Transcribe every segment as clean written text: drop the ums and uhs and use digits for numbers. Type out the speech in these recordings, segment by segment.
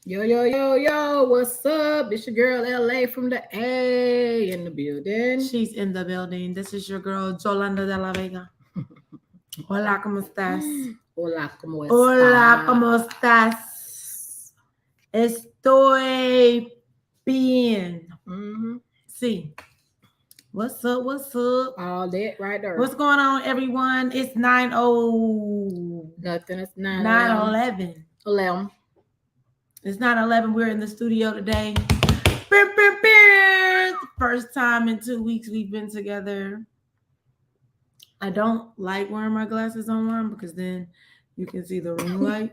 Yo, what's up? It's your girl LA from the A in the building. She's in the building. This is your girl, Jolanda de la Vega. Hola, ¿cómo estás? Hola, ¿cómo Hola, está? ¿cómo estás? Estoy bien. Mm-hmm. See, what's up? What's up? All that right there. What's going on, everyone? It's 9:00. Nothing. It's 9:11. 11. It's 9:11. We're in the studio today. First time in 2 weeks we've been together. I don't like wearing my glasses on because then you can see the ring light.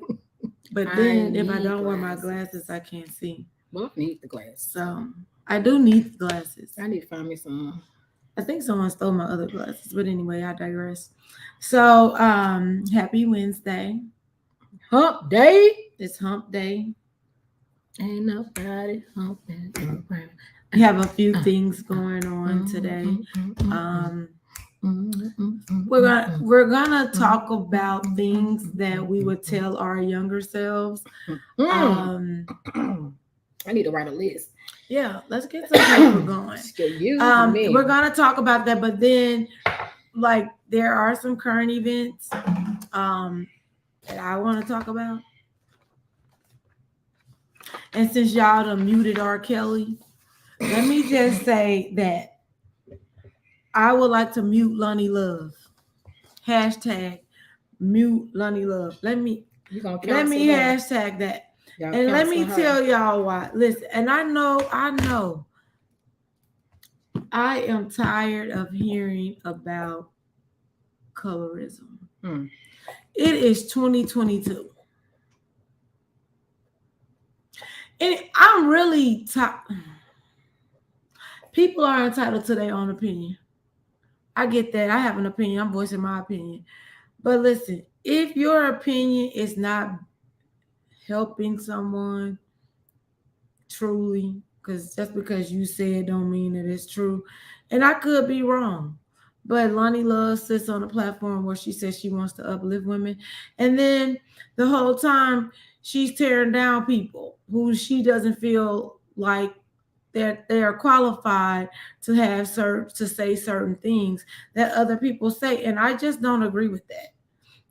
But then if I don't wear my glasses, I can't see. Well, I need the glasses. So I do need glasses. I need to find me some. I think someone stole my other glasses. But anyway, I digress. So happy Wednesday. Hump day. It's hump day. Ain't nobody humping. We have a few things going on today. We're gonna talk about things that we would tell our younger selves. I need to write a list. Yeah, let's get some paper going. We're gonna talk about that, but then like there are some current events that I want to talk about. And since y'all done muted R. Kelly, let me just say that I would like to mute Lonnie Love. Hashtag mute Lonnie Love. Let me hashtag that. And let me tell y'all why. Listen, and I know I am tired of hearing about colorism. It is 2022. And I'm really tired. People are entitled to their own opinion. I get that. I have an opinion. I'm voicing my opinion. But listen, if your opinion is not helping someone truly, because just because you say it don't mean that it's true. And I could be wrong. But Lonnie Love sits on a platform where she says she wants to uplift women. And then the whole time she's tearing down people who she doesn't feel like that they are qualified to have to say certain things that other people say. And I just don't agree with that.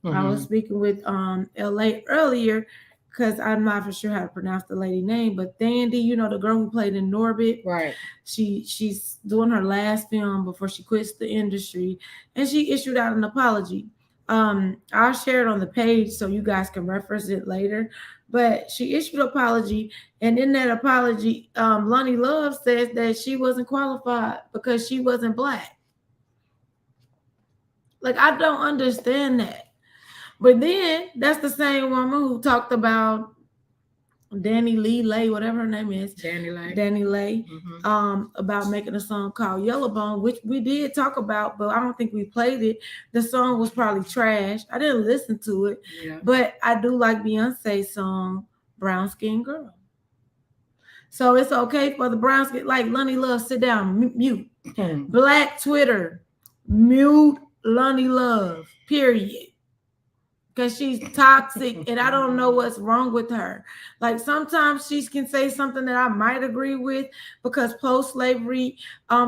I was speaking with LA earlier because I'm not for sure how to pronounce the lady name, but Thandie, you know, the girl who played in Norbit. Right. She's doing her last film before she quits the industry, and she issued out an apology. I'll share it on the page so you guys can reference it later. But she issued an apology, and in that apology, Lonnie Love says that she wasn't qualified because she wasn't Black. Like, I don't understand that. But then that's the same woman who talked about Danny Lay, whatever her name is. Danny Lay. About making a song called Yellowbone, which we did talk about, but I don't think we played it. The song was probably trash. I didn't listen to it. Yeah. But I do like Beyonce's song, Brown Skin Girl. So it's okay for the brown skin, like Lonnie Love, sit down, mute. Black Twitter, mute Lonnie Love, period. Because she's toxic and I don't know what's wrong with her. Like sometimes she can say something that I might agree with because post-slavery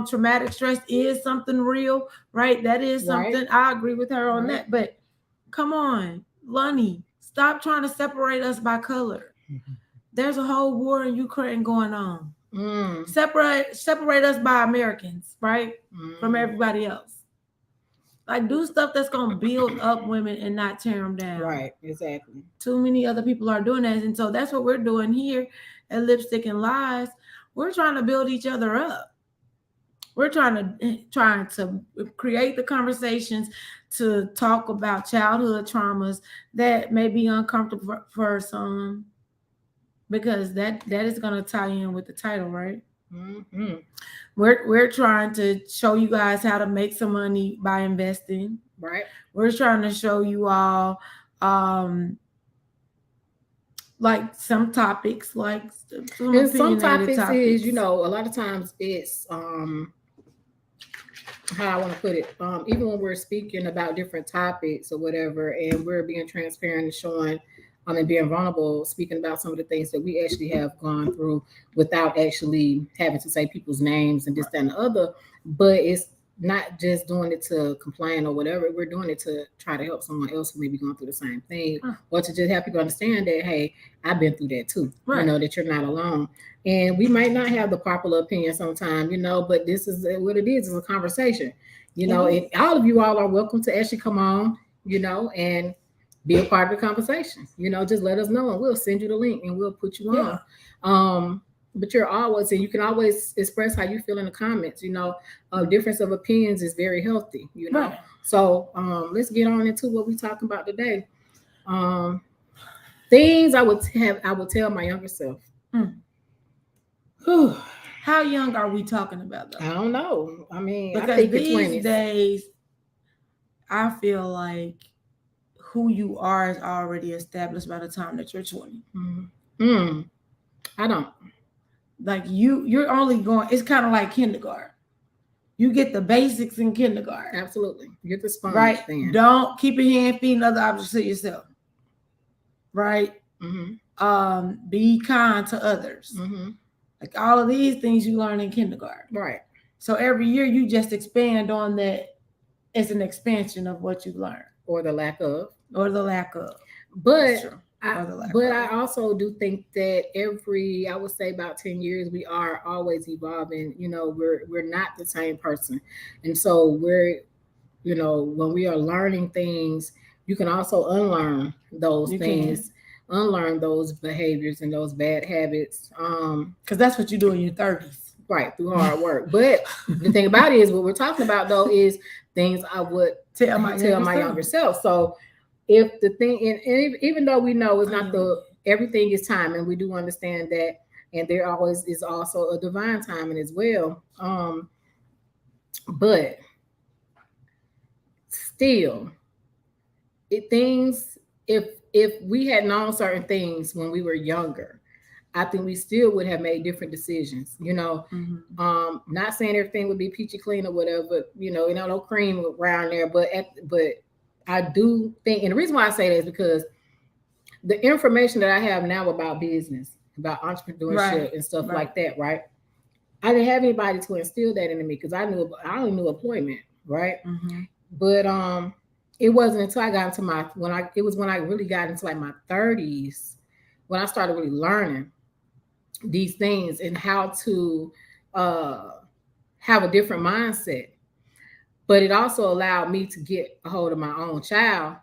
traumatic stress is something real, right? That is something. Right. I agree with her on that. But come on, Lonnie, stop trying to separate us by color. There's a whole war in Ukraine going on. Separate us by Americans, right? From everybody else. Like, do stuff that's going to build up women and not tear them down. Right, exactly. Too many other people are doing that. And so that's what we're doing here at Lipstick and Lies. We're trying to build each other up. We're trying to create the conversations to talk about childhood traumas that may be uncomfortable for some, because that is going to tie in with the title, right? We're trying to show you guys how to make some money by investing. Right. We're trying to show you all like some topics, like some topics is, you know, a lot of times it's how I want to put it. Even when we're speaking about different topics or whatever, and we're being transparent and showing And being vulnerable, speaking about some of the things that we actually have gone through without actually having to say people's names and this, that, and the other. But it's not just doing it to complain or whatever. We're doing it to try to help someone else who may be going through the same thing, or to just help people understand that, hey, I've been through that too. Right. You know, that you're not alone. And we might not have the popular opinion sometimes, you know, but this is what it is. It's a conversation, you know, and all of you all are welcome to actually come on, you know, and be a part of the conversation. You know, just let us know and we'll send you the link and we'll put you on. But you're always, and you can always express how you feel in the comments. You know, a difference of opinions is very healthy, you know. Right. So let's get on into what we're talking about today. Things I would tell my younger self. How young are we talking about though? I don't know. I mean, because I think these days, I feel like who you are is already established by the time that you're 20. I don't. Like you're only going, it's kind of like kindergarten. You get the basics in kindergarten. Absolutely. You get the sponge. Right. Then. Don't keep your hand feeding other objects to yourself. Right. Be kind to others. Like all of these things you learn in kindergarten. Right. So every year you just expand on that. It's an expansion of what you've learned. Or the lack of. But I also do think that I would say about 10 years, we are always evolving. You know, we're not the same person. And so we're, you know, when we are learning things, you can also unlearn those things, unlearn those behaviors and those bad habits. Because that's what you do in your 30s. Right, through hard work. But the thing about it is what we're talking about though is things I would tell my younger self. So if the thing, and even though we know it's not everything is time, and we do understand that, and there always is also a divine timing as well. But still, if we had known certain things when we were younger, I think we still would have made different decisions, you know. Not saying everything would be peachy clean or whatever, you know, no cream around there, but I do think, and the reason why I say that is because the information that I have now about business, about entrepreneurship and stuff like that, right? I didn't have anybody to instill that into me because I only knew employment, right? But it wasn't until I got into when I really got into like my 30s when I started really learning these things and how to have a different mindset. But it also allowed me to get a hold of my own child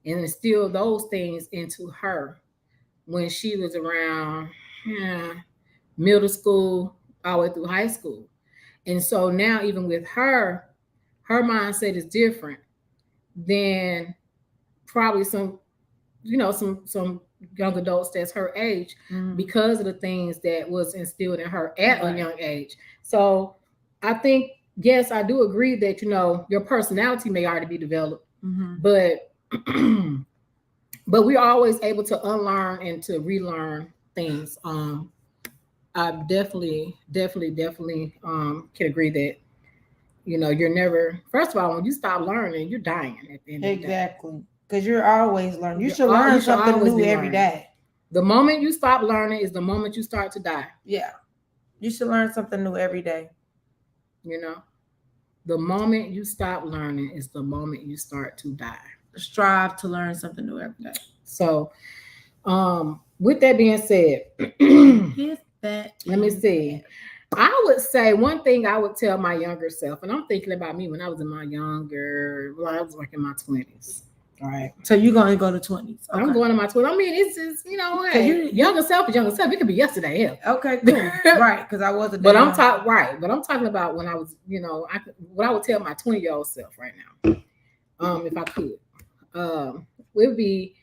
and instill those things into her when she was around middle school all the way through high school. And so now even with her mindset is different than probably some young adults that's her age because of the things that was instilled in her at a young age. So I think, yes, I do agree that, you know, your personality may already be developed, but we're always able to unlearn and to relearn things. I definitely can agree that, you know, you're never, first of all, when you stop learning, you're dying at the end of the day. Exactly. Because you're always learning. You should learn something new every day. The moment you stop learning is the moment you start to die. Yeah. You should learn something new every day. You know, the moment you stop learning is the moment you start to die. Strive to learn something new every day. So, with that being said, let me see. I would say one thing I would tell my younger self, and I'm thinking about me when I was in I was like in my 20s. All right. So you're going to go to 20s. Okay. I'm going to my 20s. I mean, it's just, you know, hey, younger self is younger self. It could be yesterday. Yeah. Okay, cool. Right. Because I wasn't. But I'm talking about when I was, you know, what I would tell my 20-year-old self right now, if I could, would be,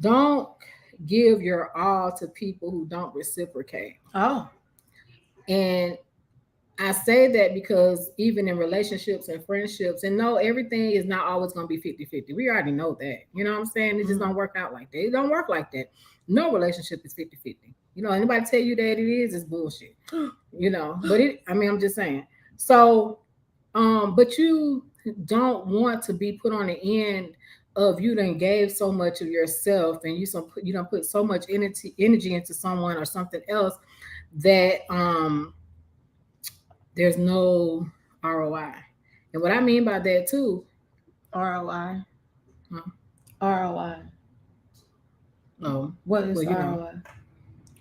don't give your all to people who don't reciprocate. Oh. And I say that because even in relationships and friendships, and no, everything is not always going to be 50-50. We already know that. You know what I'm saying? It just don't work out like that. It don't work like that. No relationship is 50-50. You know, anybody tell you that it is, it's bullshit. You know, but I'm just saying. So, but you don't want to be put on the end of you done gave so much of yourself and you don't put so much energy into someone or something else that there's no ROI. And what I mean by that too, ROI. Huh? ROI. Oh, what is ROI?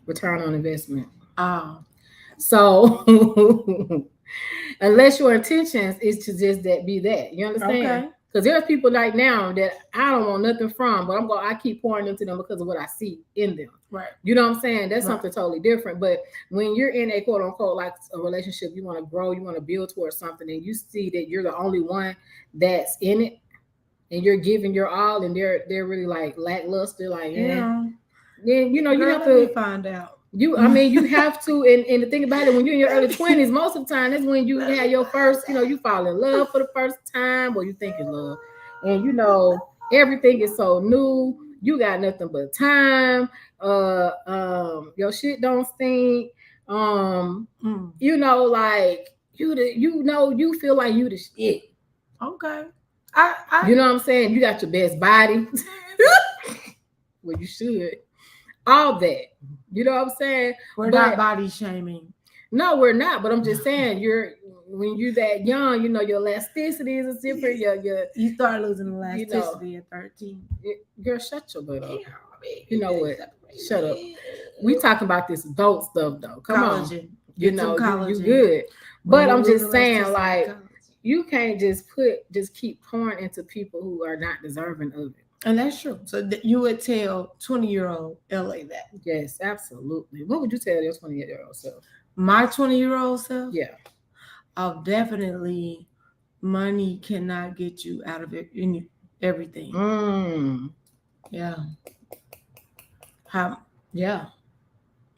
Return on investment. Oh. So unless your intentions is to just be that, you understand? Okay. Because there's people like now that I don't want nothing from, but I keep pouring into them because of what I see in them. Right. You know what I'm saying? That's something totally different. But when you're in a quote unquote like a relationship, you want to grow, you want to build towards something, and you see that you're the only one that's in it, and you're giving your all, and they're really like lackluster, like then you have to find out. You have to, and the thing about it, when you're in your early 20s, most of the time that's when you have your first, you fall in love for the first time, or you think in love, and everything is so new. You got nothing but time. Your shit don't stink. Like you feel like you the shit. Okay. You know what I'm saying? You got your best body. Well, you should. All that. You know what I'm saying? We're not body shaming. No, we're not. But I'm just saying, when you're that young, your elasticity is different. You start losing elasticity at 13. Girl, shut your butt up. You know what? Shut up. We talking about this adult stuff though. Come on. You good. But I'm just saying, like, you can't just keep pouring into people who are not deserving of it. And that's true. So you would tell 20-year-old LA that? Yes, absolutely. What would you tell your 28-year-old self? My 20-year-old self? Yeah. Definitely money cannot get you out of it in everything. Yeah. Yeah.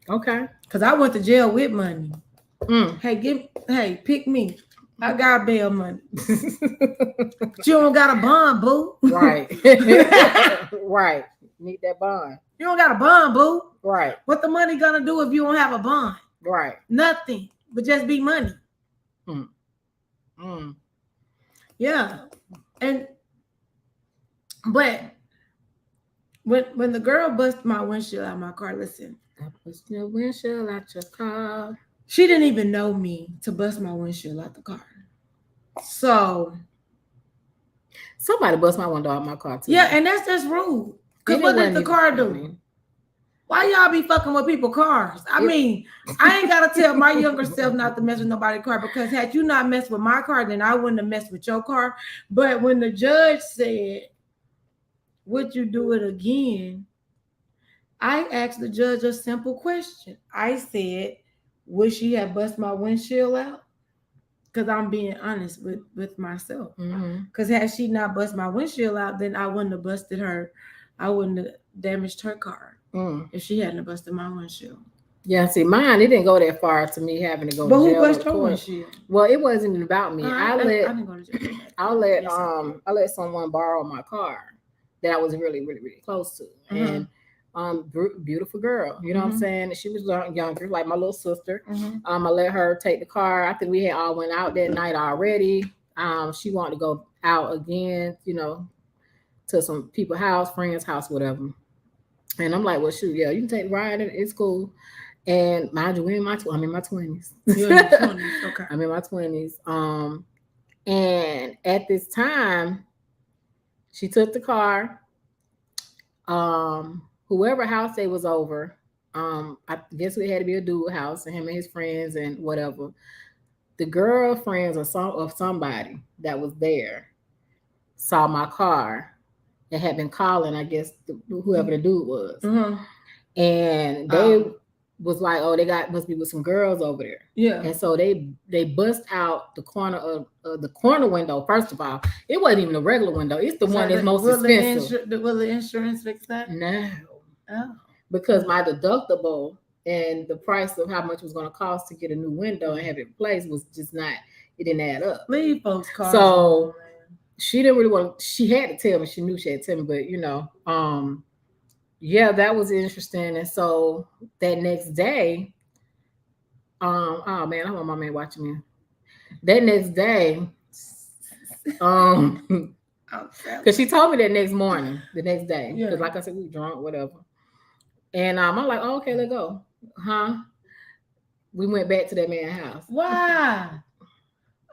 Okay. Because I went to jail with money. Hey, pick me. I got bail money. But you don't got a bond, boo. Right. Right. Need that bond. You don't got a bond, boo. Right. What the money gonna do if you don't have a bond? Right. Nothing. But just be money. Yeah. But when the girl busted my windshield out of my car, listen. I busted your windshield out your car. She didn't even know me to bust my windshield out the car. So somebody bust my window out my car too. Yeah, and that's just rude. Because what did the car do? Why y'all be fucking with people's cars? I mean, I ain't gotta tell my younger self not to mess with nobody's car, because had you not messed with my car, then I wouldn't have messed with your car. But when the judge said, would you do it again? I asked the judge a simple question. I said, would she have bust my windshield out? Because I'm being honest with myself. Because had she not bust my windshield out, then I wouldn't have busted her. I wouldn't have damaged her car if she hadn't busted my windshield. Yeah, see, mine, it didn't go that far to me having to go but to jail. But who busted your windshield? Well, it wasn't about me. I didn't go to jail. I let someone borrow my car that I was really, really, really close to. And beautiful girl, you know what I'm saying? She was younger, like my little sister. I let her take the car. I think we had all went out that night already. She wanted to go out again, to some people's house, friend's house, whatever. And I'm like, well, shoot, yeah, you can take the ride. It's cool. And mind you, I'm in my 20s. You're in your 20s, okay. I'm in my 20s. And at this time, she took the car. Whoever house they was over, I guess it had to be a dude house, and him and his friends and whatever. The girlfriends of somebody that was there saw my car and had been calling, I guess, whoever the dude was. And they was like, oh, they must be with some girls over there. Yeah. And so they bust out the corner of the corner window. First of all, it wasn't even a regular window. It's the one that's most expensive. Will the insurance fix that? No. Oh. Because my deductible and the price of how much it was going to cost to get a new window and have it replaced was just not, it didn't add up. Leave folks' cars. So she didn't really want to, she had to tell me, she knew she had to tell me, but yeah, that was interesting. And so that next day, oh man, I want my man watching me. That next day, I'm Because she told me that next morning, the next day. Because like I said, we were drunk, whatever. And I'm like, oh, okay, let's go. Huh? We went back to that man's house. Why?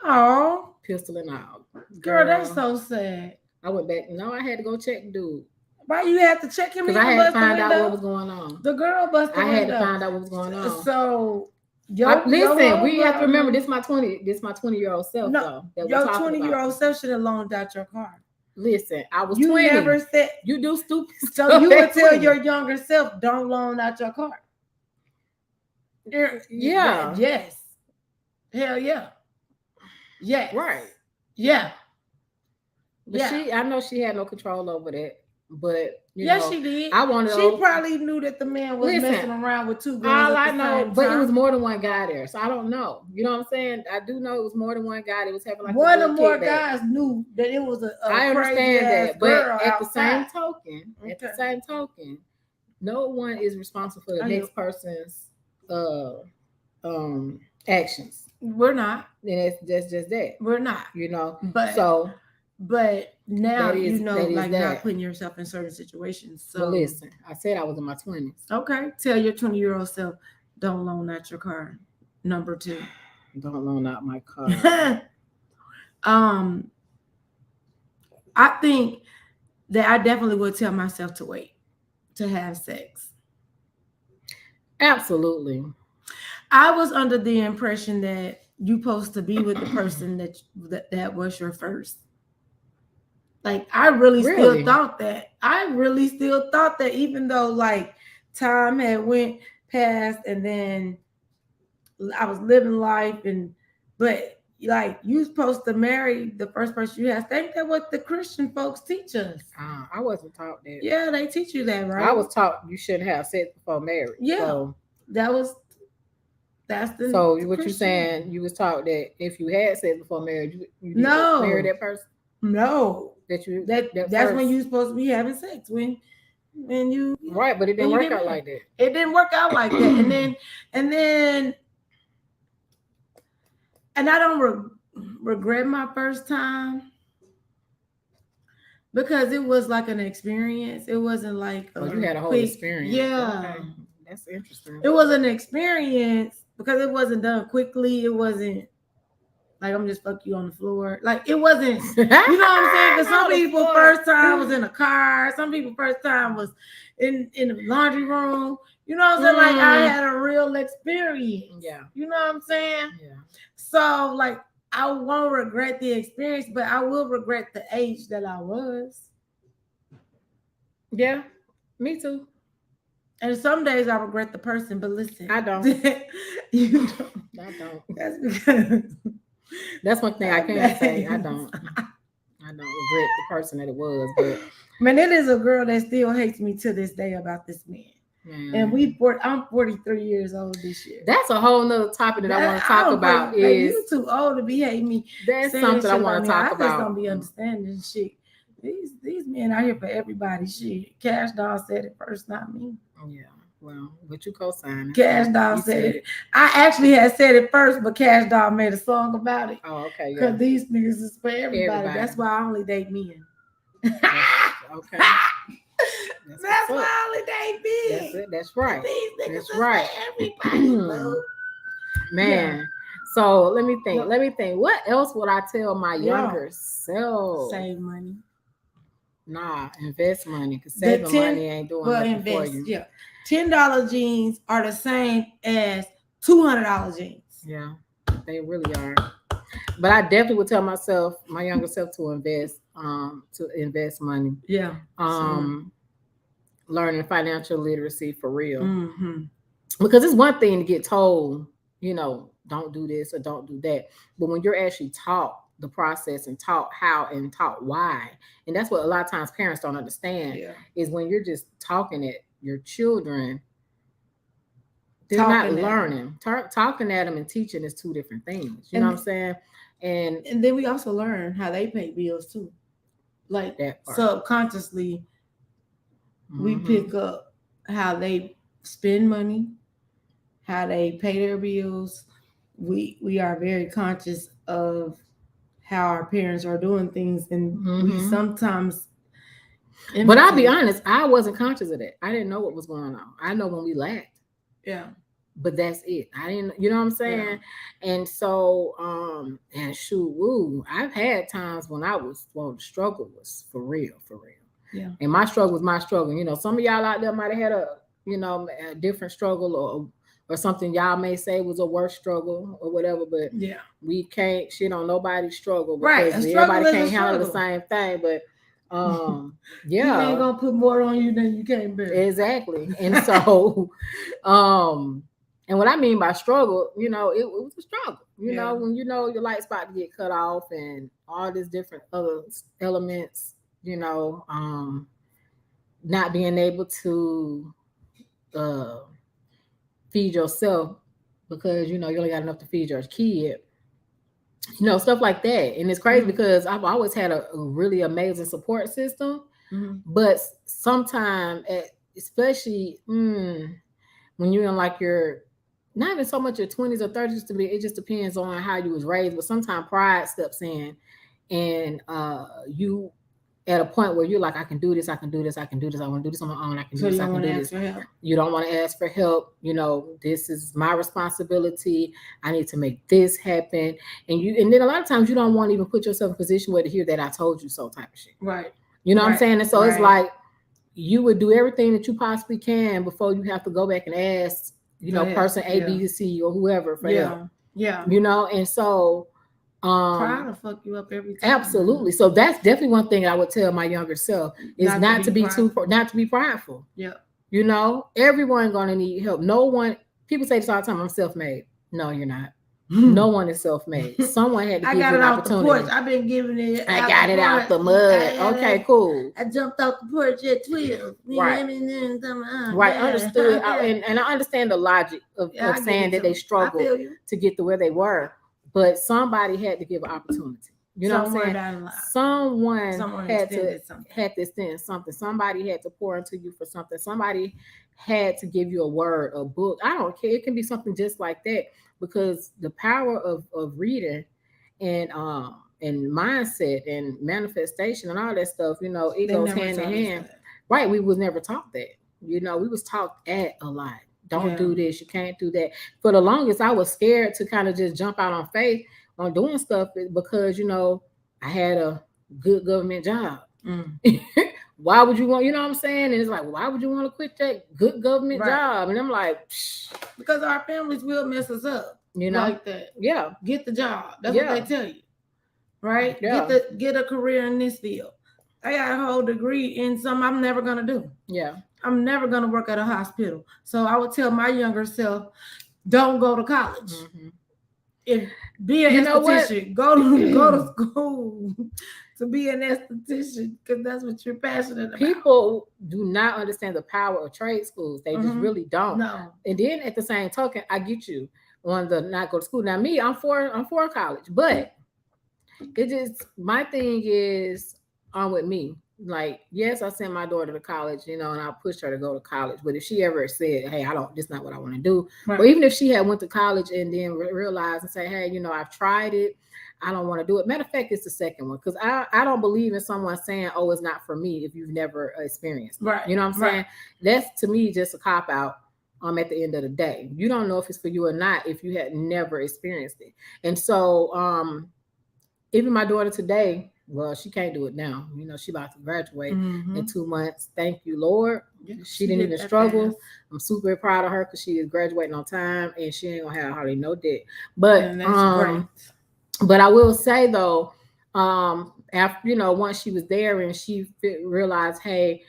Oh. Pistol and all. Girl, that's so sad. I went back. No, I had to go check the dude. Why you had to check him? Because I had to find out what was going on. The girl busted. I had to find out what was going on. So listen, we have to remember this my 20-year-old self though. Your 20-year-old self should have loaned out your car. Listen, I was you 20. Never said you do stupid so stuff. You would tell your younger self, don't loan out your car. Yeah. Yes. Hell yeah. Yeah. Right. Yeah. But I know she had no control over that. But she did. I wanted. She probably knew that the man was messing around with two girls. All I know, but it was more than one guy there, so I don't know. You know what I'm saying? I do know it was more than one guy that was having like one or more guys knew that it was a I understand that, but at the same token, no one is responsible for the next person's actions. We're not. And it's just that. We're not. You know. But now not putting yourself in certain situations. So listen, I said I was in my 20s. Okay. Tell your 20-year-old self, don't loan out your car. Number 2. Don't loan out my car. I think that I definitely would tell myself to wait to have sex. Absolutely. I was under the impression that you're supposed to be with the person that was your first. Like, I really still thought that. Even though like time had went past and then I was living life but like you supposed to marry the first person you have. I think that's what the Christian folks teach us. I wasn't taught that. Yeah, they teach you that, right? I was taught you shouldn't have sex before marriage. Yeah, so that's the. So what you're saying? You was taught that if you had sex before marriage, you marry that person. No, that's when you're supposed to be having sex when you right, but it didn't work out like that. It didn't work out like that, and I don't regret my first time because it was like an experience. It wasn't like you had a whole experience. Yeah, okay. That's interesting. It was an experience because it wasn't done quickly. It wasn't like I'm just fuck you on the floor. Like it wasn't, you know what I'm saying? Because some people first time was in a car. Some people first time was in the laundry room. You know what I'm saying? Like I had a real experience. Yeah. You know what I'm saying? Yeah. So like I won't regret the experience, but I will regret the age that I was. Yeah, me too. And some days I regret the person, but listen. I don't. You don't. I don't. That's because that's one thing I can't say. I don't regret the person that it was, but man, it is a girl that still hates me to this day about this man. And I'm 43 years old this year. That's a whole nother topic that I want to talk about. Is you too old to be hating me? That's something I want to talk about. I just don't be understanding shit. These men out here for everybody. Shit, Cash Doll said it first, not me. Yeah. Well, but you co-signed. Cash Doll said it. I actually had said it first, but Cash Doll made a song about it. Oh, okay. Because these niggas is for everybody. That's why I only date men. Okay. That's why I only date men. That's right. These niggas that's right. For everybody, man. Yeah. So let me think. What else would I tell my younger self? Save money. Nah, invest money because saving money ain't doing nothing for you. Yeah. $10 jeans are the same as $200 jeans. Yeah, they really are. But I definitely would tell myself, my younger self, to invest money. Yeah. Learning financial literacy for real. Mm-hmm. Because it's one thing to get told, don't do this or don't do that. But when you're actually taught the process and taught how and taught why, and that's what a lot of times parents don't understand, is when you're just talking at your children, they're not learning. Talking at them and teaching is two different things. You know what I'm saying? And then we also learn how they pay bills too. Like subconsciously, we pick up how they spend money, how they pay their bills. We are very conscious of how our parents are doing things, and we sometimes. But I'll be honest, I wasn't conscious of that. I didn't know what was going on. I know when we laughed. Yeah. But that's it. I didn't, you know what I'm saying? Yeah. And so, and shoot, woo, I've had times when the struggle was for real. Yeah. And my struggle was my struggle. You know, some of y'all out there might have had a different struggle or something y'all may say was a worse struggle or whatever, but we can't shit on nobody's struggle because everybody can't handle the same thing. But you ain't gonna put more on you than you can bear. Exactly. And so and what I mean by struggle, it was a struggle. You know, when your light's about to get cut off and all these different other elements, not being able to feed yourself because you only got enough to feed your kid. Stuff like that. And it's crazy because I've always had a really amazing support system. But sometimes, especially when you're in like not even so much your 20s or 30s, it just depends on how you was raised. But sometimes pride steps in, and you at a point where you're like, I can do this, I want to do this on my own, I can do this, I can do this. You don't want to ask for help. This is my responsibility. I need to make this happen. And then a lot of times you don't want to even put yourself in a position where to hear that I told you so type of shit. Right. You know what I'm saying? And so it's like you would do everything that you possibly can before you have to go back and ask, person A, B, C, or whoever for help. Yeah. And so pride will fuck you up every time. Absolutely. So that's definitely one thing I would tell my younger self is not to be prideful. Yeah. Everyone gonna need help. No one. People say this all the time. I'm self-made. No, you're not. No one is self-made. Someone had to give you an opportunity. The porch. I've been giving it. I got it out the mud. Okay, cool. I jumped off the porch at 12. Right. Understood. And I understand the logic of saying that they struggled to get to where they were. But somebody had to give an opportunity. You know what I'm saying? Someone had to extend something. Somebody had to pour into you for something. Somebody had to give you a word, a book. I don't care. It can be something just like that because the power of reading and mindset and manifestation and all that stuff, it goes hand in hand. Right. We was never taught that. We was taught that a lot. Don't do this. You can't do that. For the longest, I was scared to kind of just jump out on faith on doing stuff because, I had a good government job. Why would you want, you know what I'm saying? And it's like, why would you want to quit that good government job? And I'm like, because our families will mess us up. Like that. Yeah. Get the job. That's what they tell you. Right? Yeah. Get a career in this field. I got a whole degree in something I'm never going to do. Yeah. I'm never going to work at a hospital. So I would tell my younger self, don't go to college. Be an esthetician. Go to school to be an esthetician because that's what you're passionate about. People do not understand the power of trade schools. They just really don't. No. And then at the same token, I get you on the not go to school. Now me, I'm for college, but it just my thing is on with me. Like, yes, I sent my daughter to college, and I pushed her to go to college. But if she ever said, hey, this is not what I want to do. Right. Or even if she had went to college and then realized and say, hey, I've tried it. I don't want to do it. Matter of fact, it's the second one. Because I don't believe in someone saying, oh, it's not for me if you've never experienced it. Right. You know what I'm saying? That's, to me, just a cop-out at the end of the day. You don't know if it's for you or not if you had never experienced it. And so even my daughter today, well, she can't do it now. She about to graduate in 2 months. Thank you, Lord. Yeah, she didn't even struggle. Fast. I'm super proud of her because she is graduating on time and she ain't gonna have hardly no debt. But but I will say though, after once she was there and she realized, hey,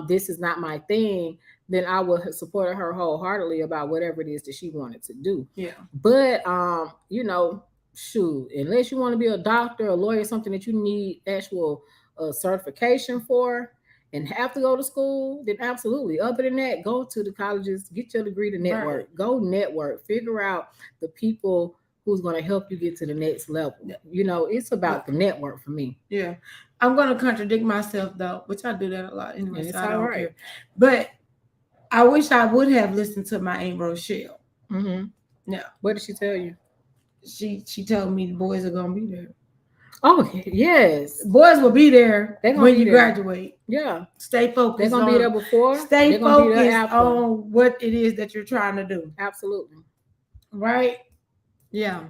this is not my thing, then I would have supported her wholeheartedly about whatever it is that she wanted to do. Yeah. But shoot, unless you want to be a doctor, a lawyer, something that you need actual certification for and have to go to school, then absolutely. Other than that, go to the colleges, get your degree to network. Right. Go network. Figure out the people who's going to help you get to the next level. It's about the network for me. Yeah. I'm going to contradict myself, though, which I do that a lot anyway. It's all right. But I wish I would have listened to my Aunt Rochelle. Yeah. What did she tell you? She told me the boys are gonna be there. Oh yes, boys will be there when you graduate. Yeah, stay focused. They're gonna be there before. Stay focused on what it is that you're trying to do. Absolutely. Right. Yeah.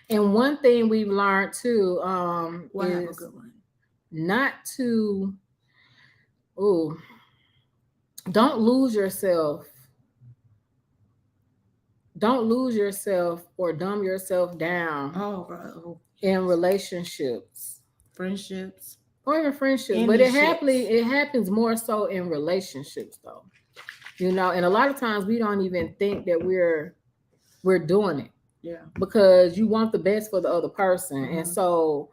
And one thing we've learned too is not to don't lose yourself. Don't lose yourself or dumb yourself down in relationships, friendships, or even friendships. But it happens more so in relationships, though. You know, and a lot of times we don't even think that we're doing it. Yeah. Because you want the best for the other person, and so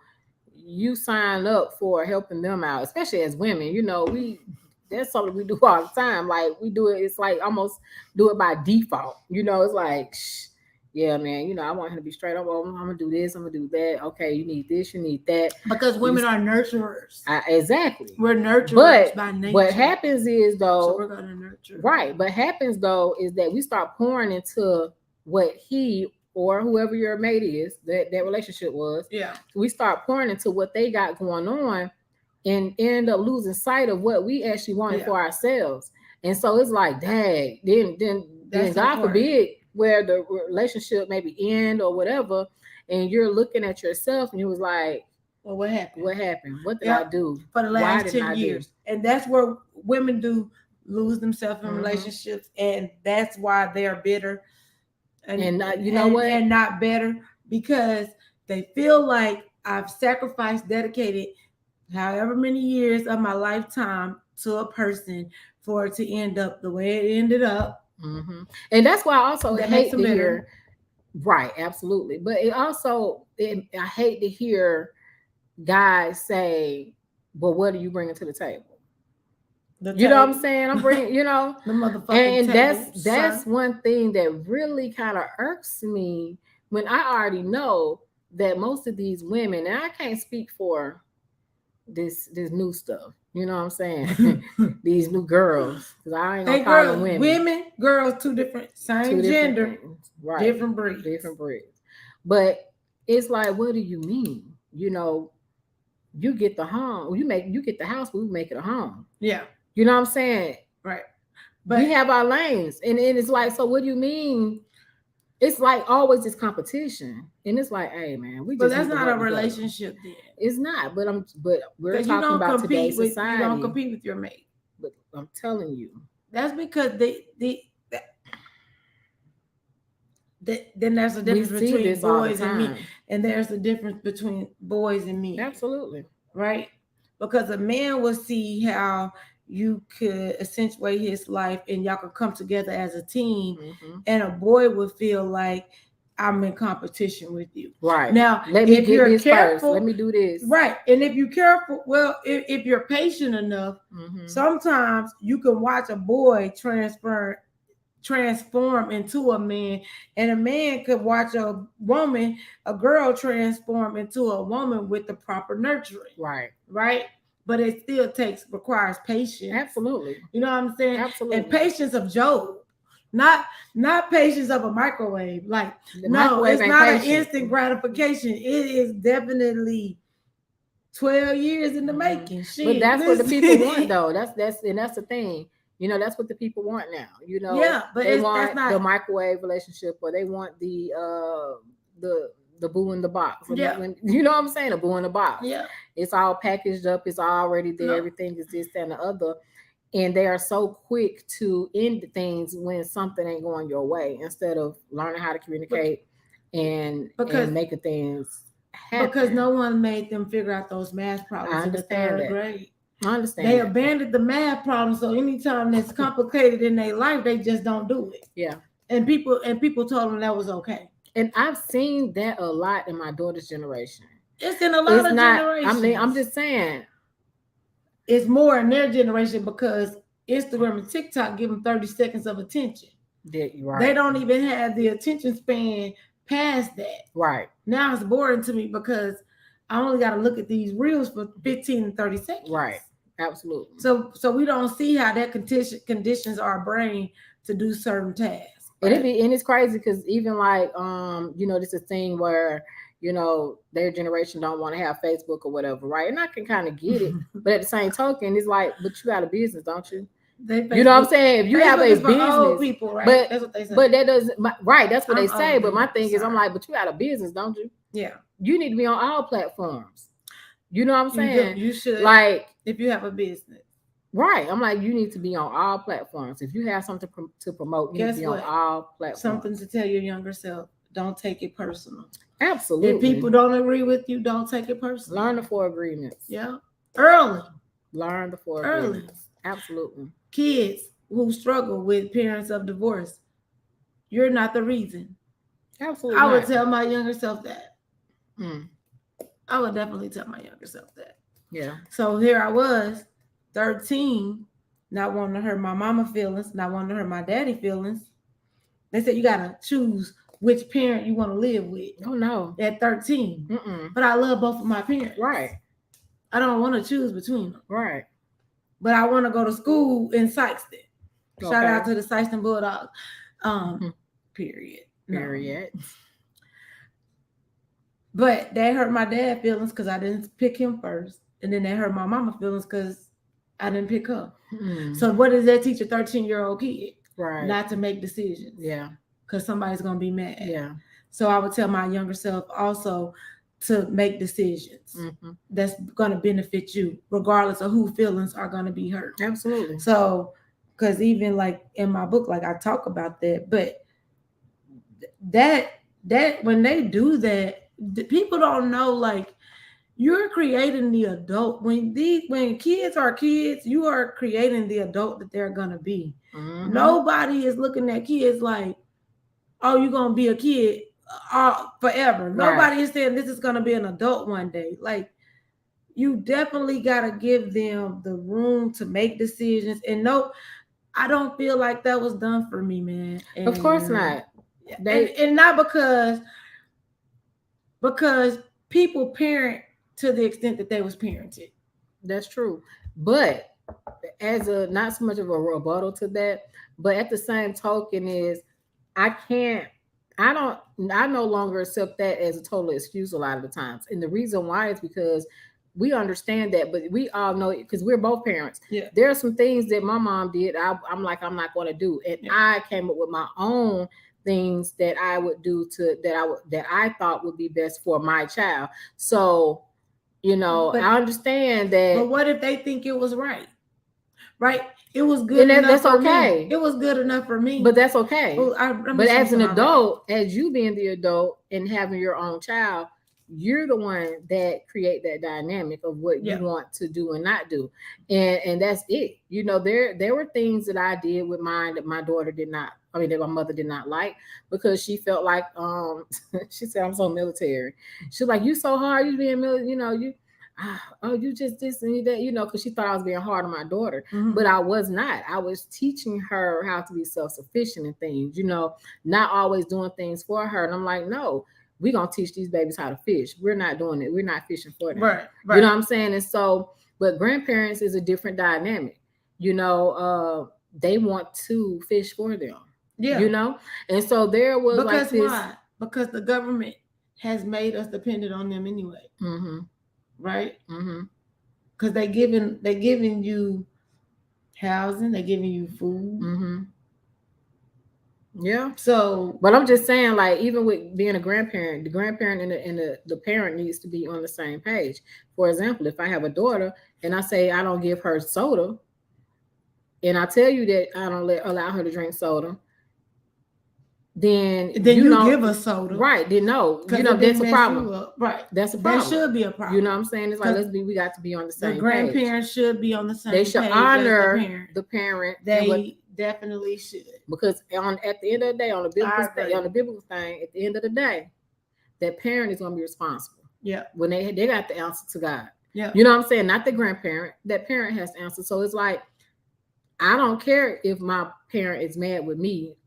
you sign up for helping them out, especially as women. You know, that's something we do all the time. Like we do it, it's like almost do it by default. You know, it's like, yeah, man, you know, I want him to be straight up. I'm gonna do this, I'm gonna do that. Okay, you need this, you need that. Because women are nurturers. Exactly. We're nurturers by nature. What happens is though, so we're gonna nurture. Right. But happens though is that we start pouring into what he or whoever your mate is, that relationship was. Yeah. We start pouring into what they got going on and end up losing sight of what we actually wanted for ourselves. And so it's like, dang, then God forbid where the relationship maybe end or whatever, and you're looking at yourself and you was like, well, what happened? What happened? What did I do for the last 10 years? And that's where women do lose themselves in relationships, and that's why they are bitter. And you know what? And not better, because they feel like I've sacrificed, dedicated however many years of my lifetime to a person for it to end up the way it ended up. Mm-hmm. And that's why I also hate to hear. Right, absolutely. But it also, I hate to hear guys say, "Well, what are you bringing to the table?" You know what I'm saying? I'm bringing, you know, the motherfucking and that's one thing that really kind of irks me when I already know that most of these women, and I can't speak for this new stuff, you know what I'm saying? These new girls, because I ain't gonna call them women. Women, girls, two different, same gender, right? Different breeds. But it's like, what do you mean? You know, you get the home, you get the house, we make it a home. Yeah. You know what I'm saying? Right. But we have our lanes. And it's like, so what do you mean? It's like always this competition. And it's like, hey man, but that's not a relationship then. It's not, but we're talking about today's society. You don't compete with your mate. But I'm telling you. That's because then there's a difference between boys and me. And there's a difference between boys and me. Absolutely. Right? Because a man will see how you could accentuate his life and y'all could come together as a team, and a boy would feel like I'm in competition with you. Right. Now, let me get this careful, first. Let me do this. Right. And if you're careful, well, if you're patient enough, sometimes you can watch a boy transform into a man, and a man could watch a girl transform into a woman with the proper nurturing. Right. But it still requires patience. Absolutely. You know what I'm saying? Absolutely. And patience of Job. Not patience of a microwave. Like, no, it's not an instant gratification. It is definitely 12 years in the making. But that's what the people want, though. That's the thing. You know, that's what the people want now. You know, but they want the microwave relationship, or they want the boo in the box. You know what I'm saying? A boo in the box. Yeah. It's all packaged up. It's already there. Everything is this, that, and the other. And they are so quick to end things when something ain't going your way, instead of learning how to communicate and making things happen. Because no one made them figure out those math problems in the third grade. I understand. They abandoned the math problem. So anytime that's complicated in their life, they just don't do it. Yeah. And people told them that was okay. And I've seen that a lot in my daughter's generation. It's in a lot of generations. I'm just saying. It's more in their generation because Instagram and TikTok give them 30 seconds of attention. Right. They don't even have the attention span past that. Right. Now it's boring to me because I only got to look at these reels for 15 and 30 seconds. Right. Absolutely. So we don't see how that conditions our brain to do certain tasks. Right? And it's crazy because even like, you know, this is a thing where, you know, their generation don't want to have Facebook or whatever, right? And I can kind of get it, but at the same token, it's like, but you got a business, don't you? You know what I'm saying? If you have a business, old people, right? But that's what they say. But that doesn't, right? That's what they say. But my thing is, I'm like, but you got a business, don't you? Yeah. You need to be on all platforms. You know what I'm saying? You should, like, if you have a business, right? I'm like, you need to be on all platforms. If you have something to promote, you need to be on all platforms. Something to tell your younger self: don't take it personal. Absolutely. If people don't agree with you, don't take it personal. Learn the 4 agreements. Yeah. Early. Learn the 4 agreements. Absolutely. Kids who struggle with parents of divorce, you're not the reason. Absolutely. I would tell my younger self that. I would definitely tell my younger self that. Yeah. So here I was, 13, not wanting to hurt my mama feelings, not wanting to hurt my daddy feelings. They said you gotta choose which parent you want to live with. Oh no. At 13. But I love both of my parents. Right. I don't want to choose between them. Right. But I want to go to school in Sykeston. Okay. Shout out to the Sykeston Bulldogs. Period. Period. No. But that hurt my dad feelings because I didn't pick him first. And then that hurt my mama feelings because I didn't pick her. So what does that teach a 13-year-old kid? Right. Not to make decisions. Yeah. Because somebody's going to be mad. Yeah. So I would tell my younger self also to make decisions that's going to benefit you, regardless of who feelings are going to be hurt. Absolutely. So, because even like in my book, like I talk about that, but that when they do that, people don't know, like, you're creating the adult. When kids are kids, you are creating the adult that they're going to be. Nobody is looking at kids like, oh, you're going to be a kid forever. Right. Nobody is saying this is going to be an adult one day. Like, you definitely got to give them the room to make decisions. And no, I don't feel like that was done for me, man. And, of course not. And not because people parent to the extent that they was parented. That's true. But as a, not so much of a rebuttal to that, but at the same token is, I no longer accept that as a total excuse a lot of the times. And the reason why is because we understand that, but we all know it because we're both parents. Yeah. There are some things that my mom did. I'm like, I'm not going to do. And I came up with my own things that I would do that I thought would be best for my child. So, you know, but I understand that. But what if they think it was right? Right? It was good enough. That's okay. Me. It was good enough for me. But that's okay. Well, but as an adult, as you being the adult and having your own child, you're the one that create that dynamic of what you want to do and not do. And that's it. You know, there were things that I did with mine that my daughter did not, that my mother did not like, because she felt like, she said, I'm so military. She's like, you so hard, you being military, you know, you just this and that, you know, because she thought I was being hard on my daughter. But I was not. I was teaching her how to be self-sufficient in things, you know, not always doing things for her. And I'm like, no, we're going to teach these babies how to fish. We're not doing it. We're not fishing for them. Right. You know what I'm saying? And so, but grandparents is a different dynamic. You know, they want to fish for them. Yeah. You know? And so there was because why? Because the government has made us dependent on them anyway. Right? Because they giving you housing, they're giving you food. Yeah. So, but I'm just saying, like, even with being a grandparent, the grandparent and the parent needs to be on the same page. For example, if I have a daughter and I say I don't give her soda, and I tell you that I don't allow her to drink soda, then you know, give her soda, right? Then no, you know, that's a problem, right? That's a problem. That should be a problem. You know what I'm saying? It's like we got to be on the same page. The grandparents should be on the same. They should page honor the parent. They definitely should, because at the end of the day, on the biblical thing, at the end of the day, that parent is going to be responsible. Yeah, when they got the answer to God. Yeah, you know what I'm saying? Not the grandparent. That parent has to answer. So it's like, I don't care if my parent is mad with me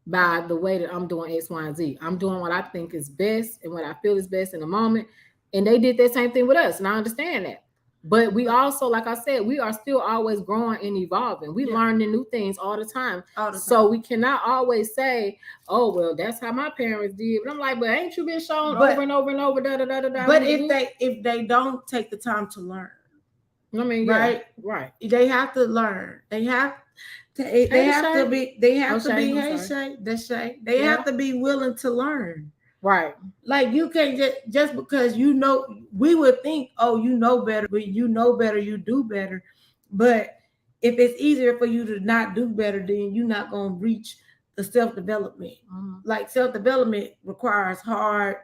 by the way that I'm doing X, Y, and Z. I'm doing what I think is best and what I feel is best in the moment. And they did that same thing with us. And I understand that. But we also, like I said, we are still always growing and evolving. We learning new things all the time. So we cannot always say, "Oh, well, that's how my parents did." But I'm like, "But ain't you been shown over and over and over?" Da da da da. But if they don't take the time to learn, I mean, right, they have to learn. They have to be. They have to be. They have to be willing to learn. Right. Like you can't just because you know, we would think, oh, you know better, but you know better, you do better. But if it's easier for you to not do better, then you're not going to reach the self-development. Like self-development requires hard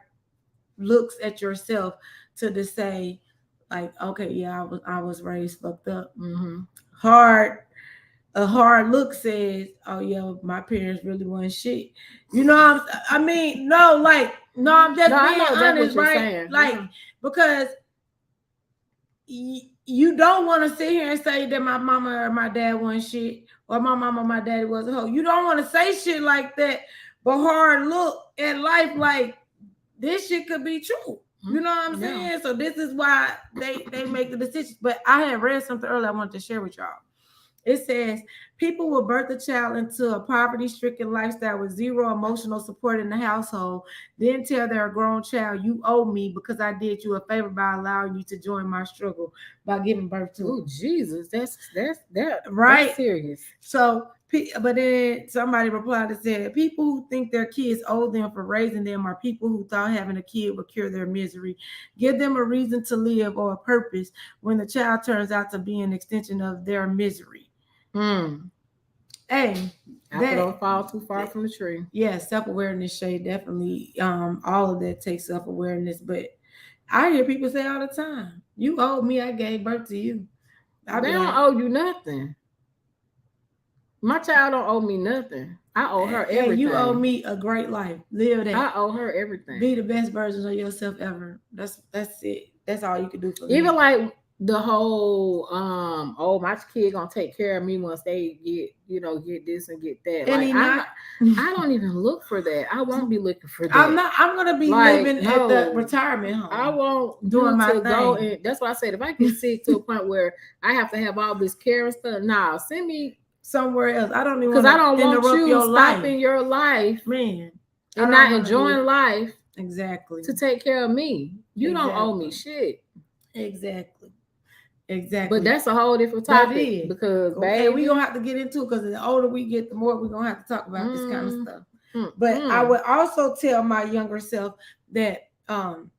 looks at yourself to just say, like, okay, yeah, I was raised fucked up. A hard look says, oh yeah, my parents really wasn't shit. You know, I'm just being honest, right? Like, because you don't want to sit here and say that my mama or my dad wasn't shit, or my mama or my daddy was a hoe. You don't want to say shit like that, but hard look at life like this shit could be true. You know what I'm saying? So this is why they make the decisions. But I had read something earlier I wanted to share with y'all. It says people will birth a child into a poverty-stricken lifestyle with zero emotional support in the household, then tell their grown child, "You owe me because I did you a favor by allowing you to join my struggle by giving birth to." Oh, Jesus, that's right. That's serious. So, but then somebody replied and said, people who think their kids owe them for raising them are people who thought having a kid would cure their misery, give them a reason to live or a purpose when the child turns out to be an extension of their misery. Hey, I don't fall too far from the tree. Yeah, self-awareness, Shay, definitely. All of that takes self-awareness, but I hear people say all the time, "You owe me, I gave birth to you." They don't owe you nothing. My child don't owe me nothing. I owe her everything. You owe me a great life. Live that. I owe her everything. Be the best version of yourself ever. That's it. That's all you can do for me. Even like the whole my kid gonna take care of me once they get this and get that. And like, I don't even look for that. I won't be looking for that. I'm gonna be living at the retirement home. I won't doing my thing. Go and that's what I said. If I get sick to a point where I have to have all this care and stuff, send me somewhere else. I don't even because I don't want you stopping your life, man, and not enjoying life. Exactly. To take care of me. You don't owe me shit. Exactly. But that's a whole different topic because we're gonna have to get into it because the older we get, the more we're gonna have to talk about this kind of stuff. But I would also tell my younger self that some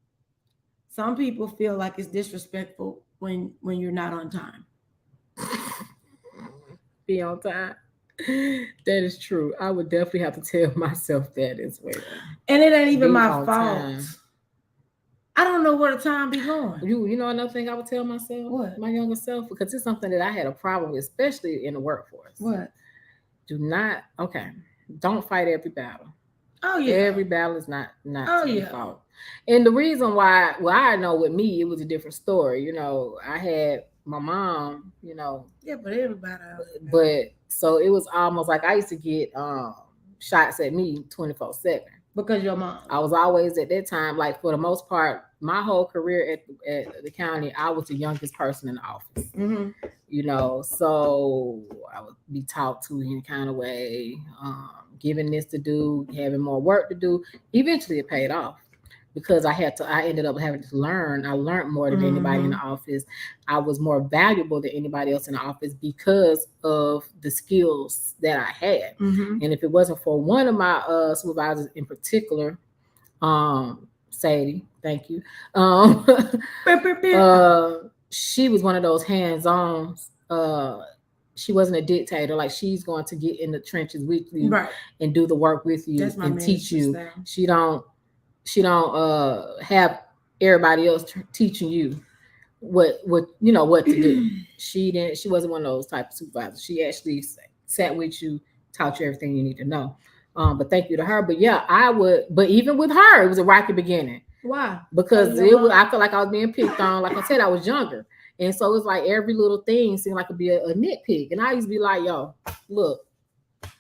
people feel like it's disrespectful when you're not on time. Be on time. That is true. I would definitely have to tell myself that as well. And it ain't even my fault. Time. I don't know where the time be going. You know another thing I would tell myself? What? My younger self, because it's something that I had a problem with, especially in the workforce. What? Don't fight every battle. Oh yeah. Every battle is not your fault. And the reason why, I know with me, it was a different story. You know, I had my mom, Yeah, but everybody else. But so it was almost like I used to get shots at me 24/7. Because your mom. I was always at that time, like for the most part, my whole career at the county, I was the youngest person in the office. So I would be talked to in any kind of way, given this to do, having more work to do. Eventually it paid off because I ended up having to learn. I learned more than anybody in the office. I was more valuable than anybody else in the office because of the skills that I had. And if it wasn't for one of my supervisors in particular, Sadie, thank you. She was one of those hands-on. She wasn't a dictator. Like she's going to get in the trenches with you and do the work with you and teach you. Style. She don't have everybody else teaching you what to do. She wasn't one of those type of supervisors. She actually sat with you, taught you everything you need to know. But thank you to her. But yeah, I would. But even with her, it was a rocky beginning. Why? Because I felt like I was being picked on. Like I said, I was younger, and so it's like every little thing seemed like it'd be a nitpick. And I used to be like, "Yo, look,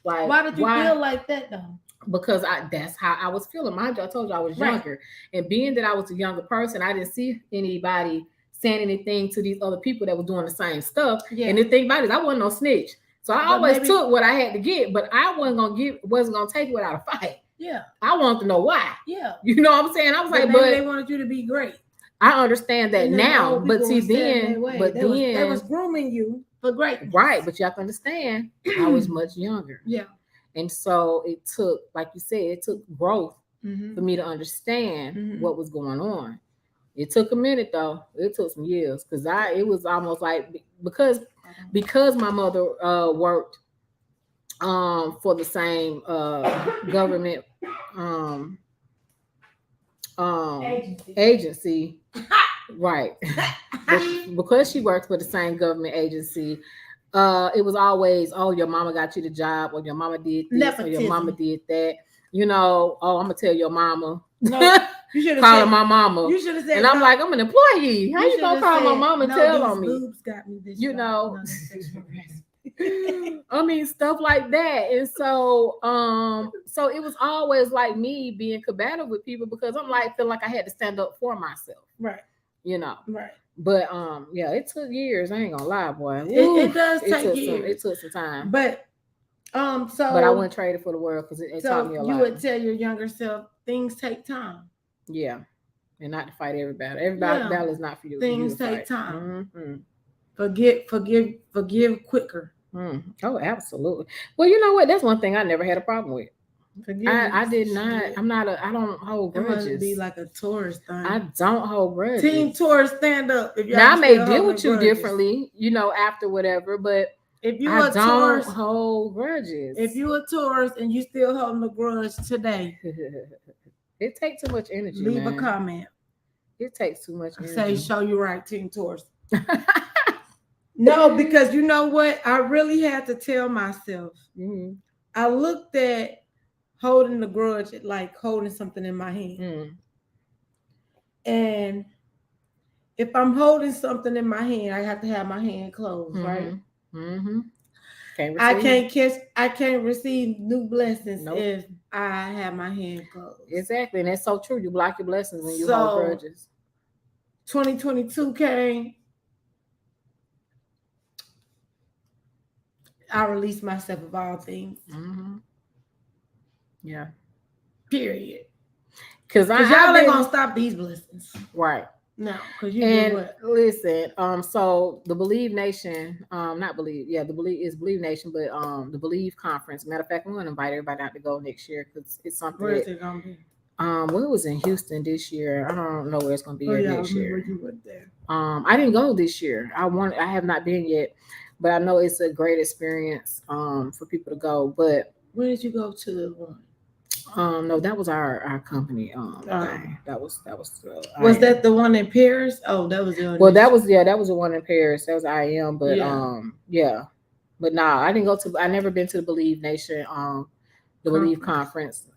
like why did you feel like that though?" Because that's how I was feeling. Mind you, I told you I was younger. And being that I was a younger person, I didn't see anybody saying anything to these other people that were doing the same stuff. Yeah. And the thing about it is I wasn't no snitch. So I always took what I had to get, but I wasn't gonna take it without a fight. Yeah. I wanted to know why. Yeah. You know what I'm saying? I was like, but they wanted you to be great. I understand that now, but see then, they was grooming you for greatness. Right, but you have to understand, I was much younger. Yeah. And so it took, like you said, it took growth for me to understand what was going on. It took a minute though. It took some years because it was almost like because my mother worked for the same government agency. Right. Because she works for the same government agency, it was always, oh, your mama got you the job, or your mama did this, nepotism. Or your mama did that. You know, oh, I'm gonna tell your mama. No, you should have called my mama. You should have said, and I'm like, I'm an employee. How you gonna call my mama and tell on me? Boobs got me this you know. I mean, stuff like that. And so so it was always like me being combative with people because I'm like feeling like I had to stand up for myself. Right. You know. Right. But yeah, it took years. I ain't gonna lie, boy. It does take years. It took some time. But but I wouldn't trade it for the world because it taught me a lot. You would tell your younger self things take time. Yeah. And not to fight every battle. Every battle is not for you. Things take time. Mm-hmm. Forgive quicker. Oh, absolutely. Well, you know what? That's one thing I never had a problem with. I did not. I don't hold grudges. It must be like a Taurus thing. I don't hold grudges. Team Taurus, stand up. If now I may deal with you differently, you know, after whatever, but if you don't Taurus, hold grudges. If you a Taurus and you still holding a grudge today, it takes too much energy. Leave a comment. It takes too much energy. Say, show you right, Team Taurus. No, because you know what? I really had to tell myself. Mm-hmm. I looked at holding the grudge like holding something in my hand. Mm. And if I'm holding something in my hand, I have to have my hand closed, right? Mm-hmm. I can't receive new blessings if I have my hand closed. Exactly. And that's so true. You block your blessings when you hold grudges. 2022 came. I release myself of all things. Mm-hmm. Yeah. Period. Because y'all ain't gonna stop these blessings. Right. No, because you do what? Listen, so the Believe Nation, Believe Nation, but the Believe Conference. Matter of fact, I'm gonna invite everybody out to go next year because it's something. Where is it gonna be? Well, it was in Houston this year. I don't know where it's gonna be next year. You went there. I didn't go this year. I have not been yet, but I know it's a great experience for people to go. But where did you go to the one? No, that was our company. That was that the one in Paris? Oh, that was the one. That was the one in Paris. That was IM, but but nah, I didn't go to. I never been to the Believe Nation, the Believe Conference.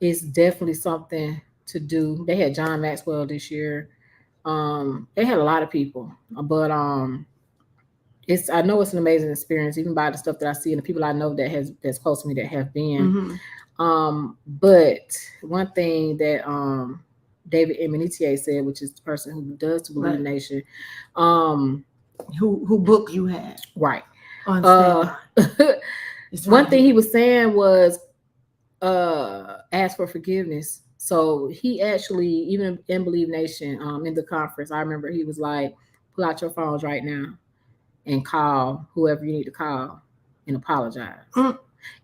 It's definitely something to do. They had John Maxwell this year. They had a lot of people, but I know it's an amazing experience, even by the stuff that I see and the people I know that's close to me that have been. Mm-hmm. But one thing that David Emenitier said, which is the person who does the Believe Nation, who book you had, right? One thing he was saying was ask for forgiveness. So he actually, even in Believe Nation, in the conference, I remember he was like, pull out your phones right now and call whoever you need to call and apologize.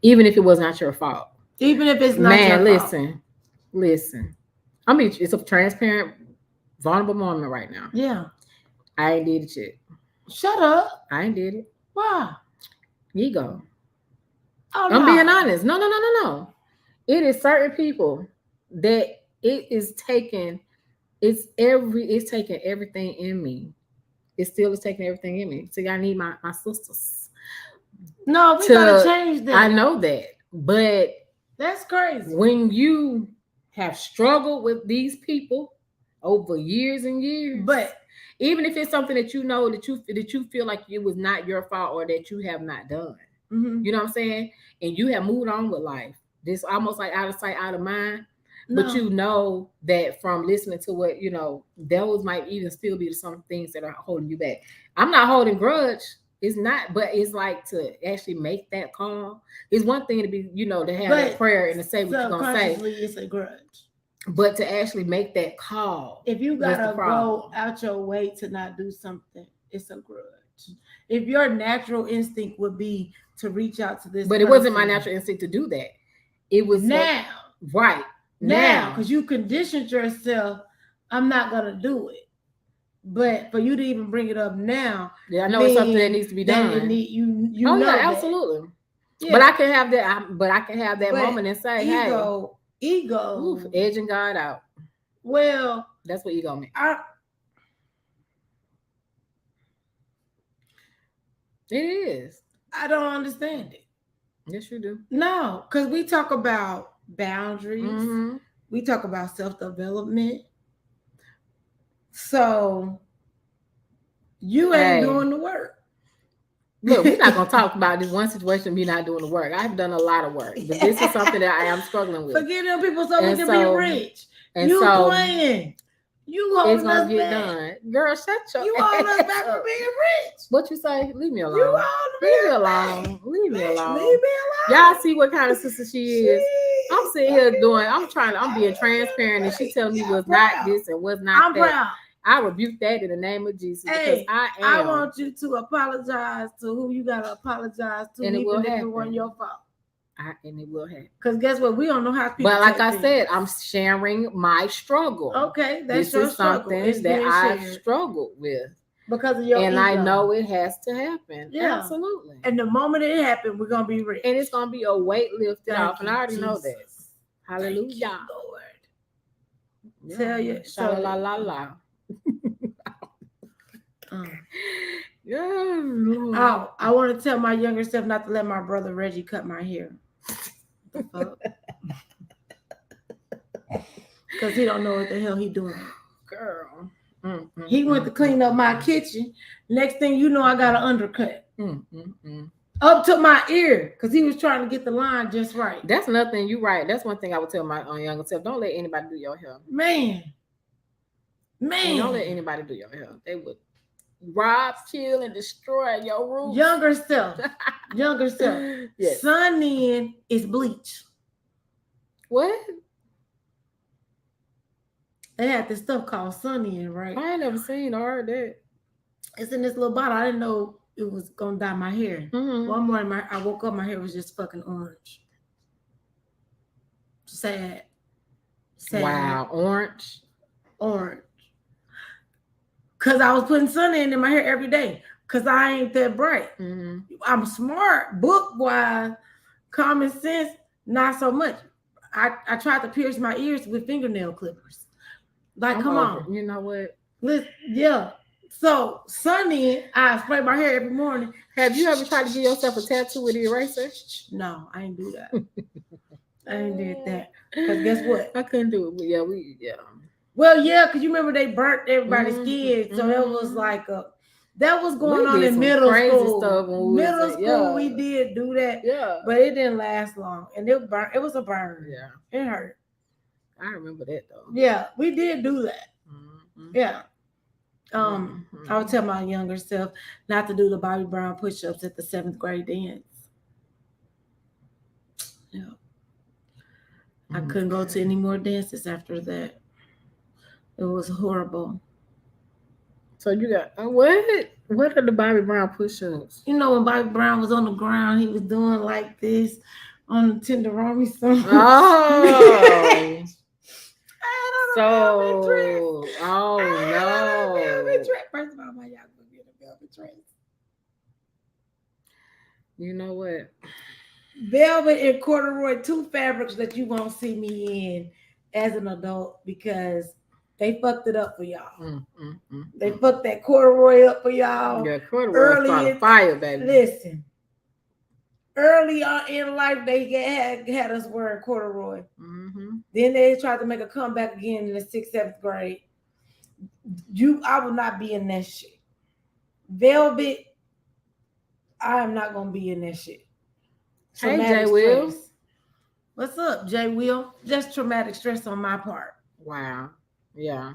Even if it was not your fault. Even if it's not your fault. Listen. I mean, it's a transparent, vulnerable moment right now. Yeah. I ain't did it yet. Shut up. I ain't did it. Why? Ego. Oh, I'm being honest. No. It is certain people that it is taking, it's taking everything in me. It still is taking everything in me. So I need my sisters. No, we gotta change that. I know that. But that's crazy. When you have struggled with these people over years and years, but even if it's something that you know that you feel like it was not your fault or that you have not done, you know what I'm saying? And you have moved on with life. This almost like out of sight, out of mind. No. But you know that from listening to what, those might even still be some things that are holding you back. I'm not holding grudge. It's not, but it's like to actually make that call. It's one thing to be, to have that prayer and to say what you're going to say. It's a grudge. But to actually make that call. If you got to go out your way to not do something, it's a grudge. If your natural instinct would be to reach out to this, but it wasn't my natural instinct to do that. It was now, right now, because you conditioned yourself. I'm not gonna do it, but for you to even bring it up now, I know it's something that needs to be done. You oh yeah, absolutely. Yeah. But I can have that. But I can have that moment and say, ego, edging God out. Well, that's what ego means. It is. I don't understand it. Yes, you do. No, because we talk about boundaries. Mm-hmm. We talk about self-development. So you ain't doing the work. Look, we're not going to talk about this one situation, me not doing the work. I've done a lot of work. But this is something that I am struggling with. Forget them people so we can be rich. And you playing. You it's gonna get done, girl. Shut your. You hold us back from being rich. What you say? Leave me alone. You leave me alone. Leave me alone. Y'all see what kind of sister she is. I'm sitting here I'm being transparent, and she telling me what's not this and what's not that. Proud. I rebuke that in the name of Jesus because I want you to apologize to who you gotta apologize to, and it will happen. It wasn't your fault. And it will happen. Because guess what? We don't know how people. But like I said, I'm sharing my struggle. Okay, this is something that I've struggled with because of your ego. I know it has to happen. Yeah, absolutely. And the moment it happened, we're gonna be rich, and it's gonna be a weight lifted off. And I already know that. Hallelujah, you, Lord. Yeah. Tell you, la. Yeah, Lord. Oh, I want to tell my younger self not to let my brother Reggie cut my hair. Because he don't know what the hell he doing. Girl. He went to clean up my kitchen. Next thing you know, I got an undercut. Up to my ear. Because he was trying to get the line just right. That's nothing. You right. That's one thing I would tell my younger self. Don't let anybody do your hair. Man. Don't let anybody do your hair. They would rob, kill, and destroy your roof. Younger self. Yes. Sun in is bleach. What? They had this stuff called Sun in, right? I ain't never seen or heard that. It's in this little bottle. I didn't know it was gonna dye my hair. Mm-hmm. One morning, I woke up, my hair was just fucking orange. Sad. Wow, orange. Because I was putting sun in my hair every day. Because I ain't that bright. Mm-hmm. I'm smart, book-wise, common sense, not so much. I tried to pierce my ears with fingernail clippers. Like, come on. You know what? Yeah. So, sunny, I spray my hair every morning. Have you ever tried to give yourself a tattoo with the eraser? No, I ain't do that. I ain't did that. Because guess what? I couldn't do it. But yeah. Well, yeah, because you remember they burnt everybody's kids. So that was like that was going on in middle school. Middle school, we did do that. Yeah. But it didn't last long. And it was a burn. Yeah. It hurt. I remember that though. Yeah, we did do that. Mm-hmm. Yeah. I would tell my younger self not to do the Bobby Brown push-ups at the 7th grade dance. Yeah. I couldn't go to any more dances after that. It was horrible. So you got what? What are the Bobby Brown push-ups? You know, when Bobby Brown was on the ground, he was doing like this on the Tenderoni song. Oh. No. First of all, my y'all gonna get a velvet dress. You know what? Velvet and corduroy, 2 fabrics that you won't see me in as an adult because they fucked it up for y'all. They fucked that corduroy up for y'all. Yeah, corduroy on fire, baby. Listen, early on in life, they had us wearing corduroy. Mm-hmm. Then they tried to make a comeback again in the 6th, 7th grade. I will not be in that shit. Velvet, I am not gonna be in that shit. So hey, Jay Wills. What's up, Jay Will? Just traumatic stress on my part. Wow. Yeah.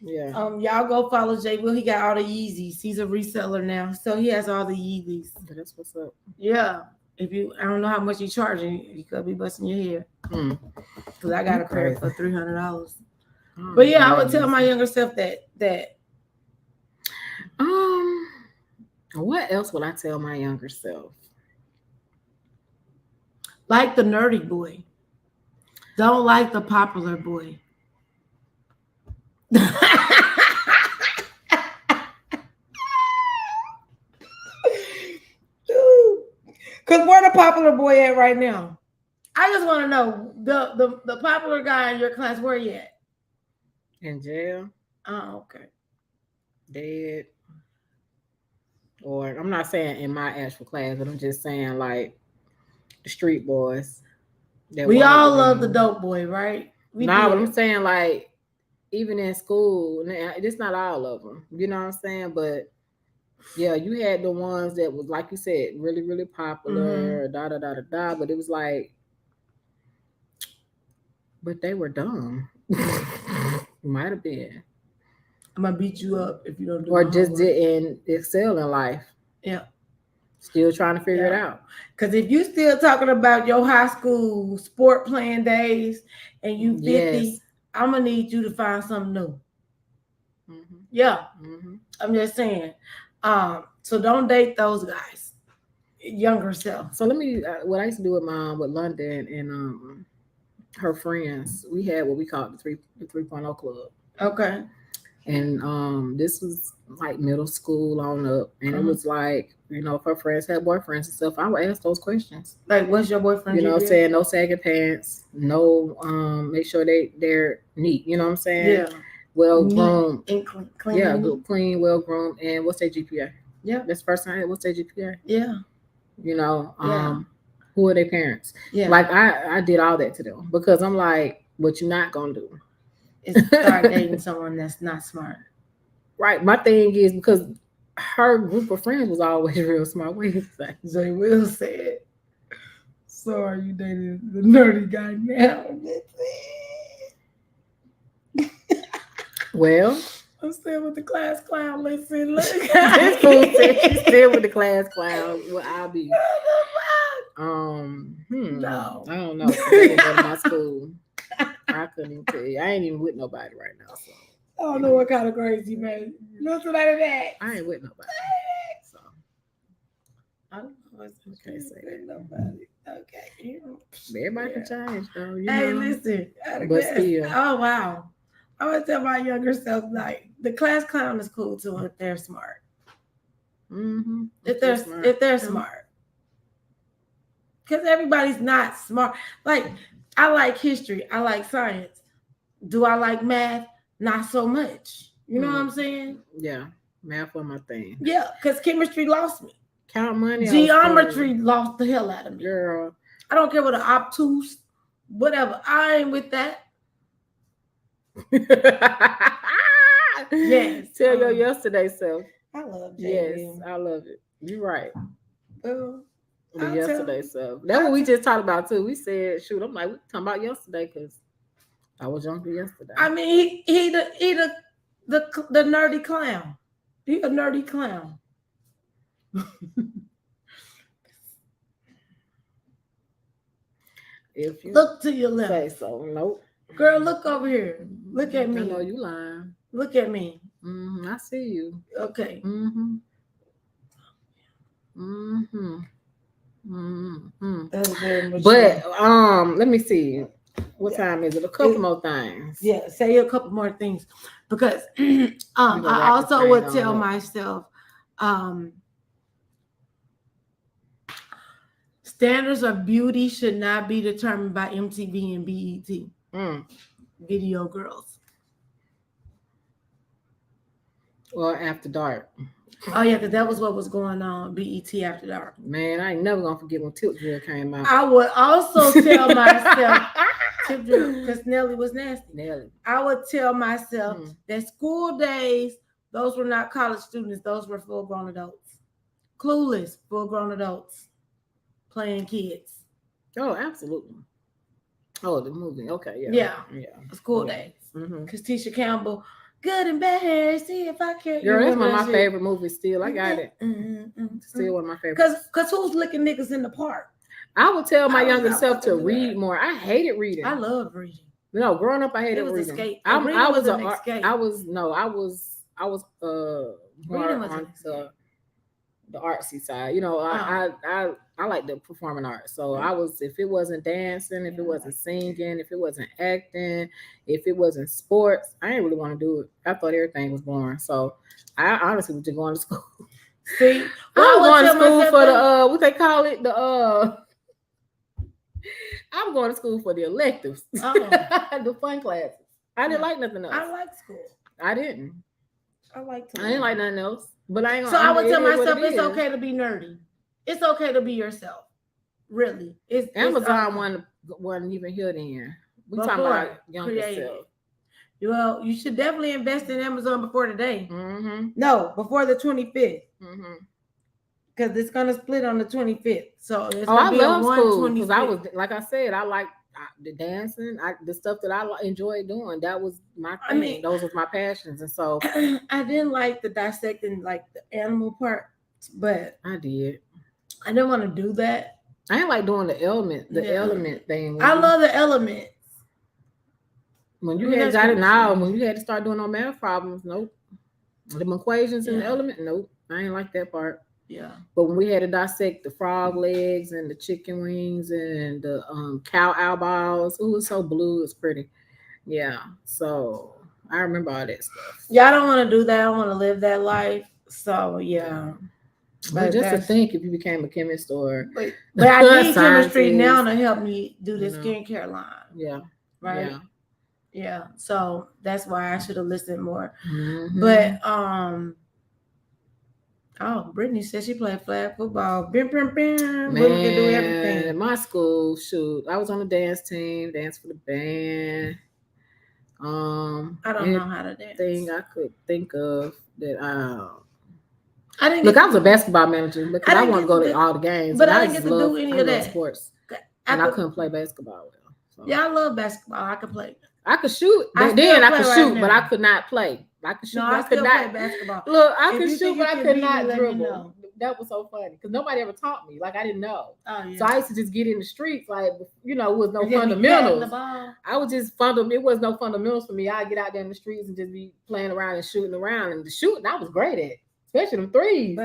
Yeah. Y'all go follow Jay Will. He got all the Yeezys. He's a reseller now, so he has all the Yeezys. That's what's up. Yeah. If you, I don't know how much you charging. You could be busting your head. Because I got a pair for $300. But yeah, I would tell my younger self that. What else would I tell my younger self? Like the nerdy boy. Don't like the popular boy. Because where the popular boy at right now? I just want to know the popular guy in your class, where you at? In jail. Oh, okay. Dead. Or I'm not saying in my actual class, but I'm just saying like the street boys. We all love the dope boy, right? But I'm saying like even in school, it's not all of them. You know what I'm saying? But yeah, you had the ones that was, like you said, really, really popular, but it was like, but they were dumb. Might have been. I'm gonna beat you up if you don't do it. Or just didn't excel in life. Yeah. Still trying to figure it out. Because if you still talking about your high school sport playing days and you 50, yes. I'm gonna need you to find something new. Mm-hmm. Yeah. Mm-hmm. I'm just saying. So don't date those guys. Younger self. So let me. What I used to do with London and her friends, we had what we called the 3.0 club. Okay. And this was like middle school on up, and it was like, you know, if her friends had boyfriends and stuff, I would ask those questions. Like, what's your boyfriend? You know what I'm saying? No sagging pants, no make sure they're neat, you know what I'm saying? Yeah. Well groomed. Clean. Yeah, good, clean, well groomed. And what's their GPA? Yeah. That's the first time. What's their GPA? Yeah. You know, who are their parents? Yeah. Like I did all that to them because I'm like, what you not gonna do? Is start dating someone that's not smart. Right. My thing is because her group of friends was always real smart. What you say? Jay Will said, so are you dating the nerdy guy now? Well, I'm still with the class clown. Listen, look. This fool said she's still with the class clown. Well, I'll be. No. I don't know. I didn't go to my school. I couldn't even tell you. I ain't even with nobody right now. So I don't know what kind of grades you made. Nothing like that. I ain't with nobody. So I don't know. I can't say that. Nobody. Okay. Everybody can change, though. You hey, know? Listen. But still. Oh wow. I would tell my younger self, like, the class clown is cool too if they're smart. Mm-hmm. If they're smart. Because everybody's not smart. Like, I like history. I like science. Do I like math? Not so much. You know what I'm saying? Yeah. Math was my thing. Yeah, because chemistry lost me. Count money. Geometry lost the hell out of me. Girl. I don't care what an obtuse, whatever. I ain't with that. Yes. Tell your yesterday self. I love it. Yes, I love it. You're right. The yesterday self. That's what we just talked about too. We said, shoot, I'm like, we talking about yesterday because I was younger yesterday. I mean, he the nerdy clown. He a nerdy clown. If you look to your left. Say so. Nope. Girl, look over here. Look at me. I know you lying. Look at me. I see you. Okay. That was very much. But let me see. What time is it? A couple more things. Yeah, say a couple more things because I also would tell myself standards of beauty should not be determined by MTV and BET. Video girls. Or After Dark. Oh yeah, because that was what was going on BET After Dark. Man, I ain't never gonna forget when Tip Drill came out. I would also tell myself Tip Drill because Nelly was nasty. Nelly. I would tell myself that school days, those were not college students, those were full-grown adults. Clueless, full-grown adults playing kids. Oh, absolutely. Oh, the movie. Okay, yeah. School Days. Because Tisha Campbell, Good and Bad. See if I can. Girl, that's one of my favorite movies. Still, I got it. Still one of my favorites. Because who's licking niggas in the park? I would tell my younger self to read more. I hated reading. I love reading. No, growing up, I hated reading. Escape. I was an escape. I was more on the artsy side. You know, I like the performing arts. So I was, if it wasn't dancing, if it wasn't singing, if it wasn't acting, if it wasn't sports, I didn't really want to do it. I thought everything was boring. So I honestly was just going to school. See, I was going to school for the what they call it, I'm going to school for the electives, the fun classes. I didn't like nothing else. I like school. I didn't. I didn't like nothing else. But I ain't gonna. So I would tell myself it's okay to be nerdy. It's okay to be yourself. Really, it's Amazon wasn't even here then. We talking about younger self. Well, you should definitely invest in Amazon before today. No, before the 25th. Because it's gonna split on the 25th. So it's gonna be I love school because I was, like I said, I like the dancing, the stuff that I enjoyed doing. That was my thing. I mean, those were my passions, and so I didn't like the dissecting, like the animal part, but I did. I didn't want to do that. I didn't like doing the element thing. I love the elements. When you had got it now, when you had to start doing no math problems, nope. The equations and the element, nope. I ain't like that part. Yeah. But when we had to dissect the frog legs and the chicken wings and the cow eyeballs, it was so blue, it's pretty. Yeah. So I remember all that stuff. Yeah, I don't want to do that. I want to live that life. So yeah. But just to think, if you became a chemist or but I need chemistry now to help me do this skincare line. Yeah. Right. Yeah. So that's why I should have listened more. But oh, Brittany said she played flag football. Bim, bim, bim. Man, can do everything. In my school, shoot, I was on the dance team, dance for the band. I don't know how to dance. Thing I could think of that I didn't look. I was a basketball manager because I want to go to all the games, but I didn't get to do any of that. Sports, and I couldn't play basketball well. So. Yeah, I love basketball. I could play. I could shoot. Then I could shoot, but I could not play. I could shoot. No, I could not play basketball. Look, I could shoot, but I could not dribble. That was so funny because nobody ever taught me. Like I didn't know. Oh, yeah. So I used to just get in the streets, like it was no fundamentals. I was just it was no fundamentals for me. I'd get out there in the streets and just be playing around and shooting around. And the shooting I was great at, especially them threes.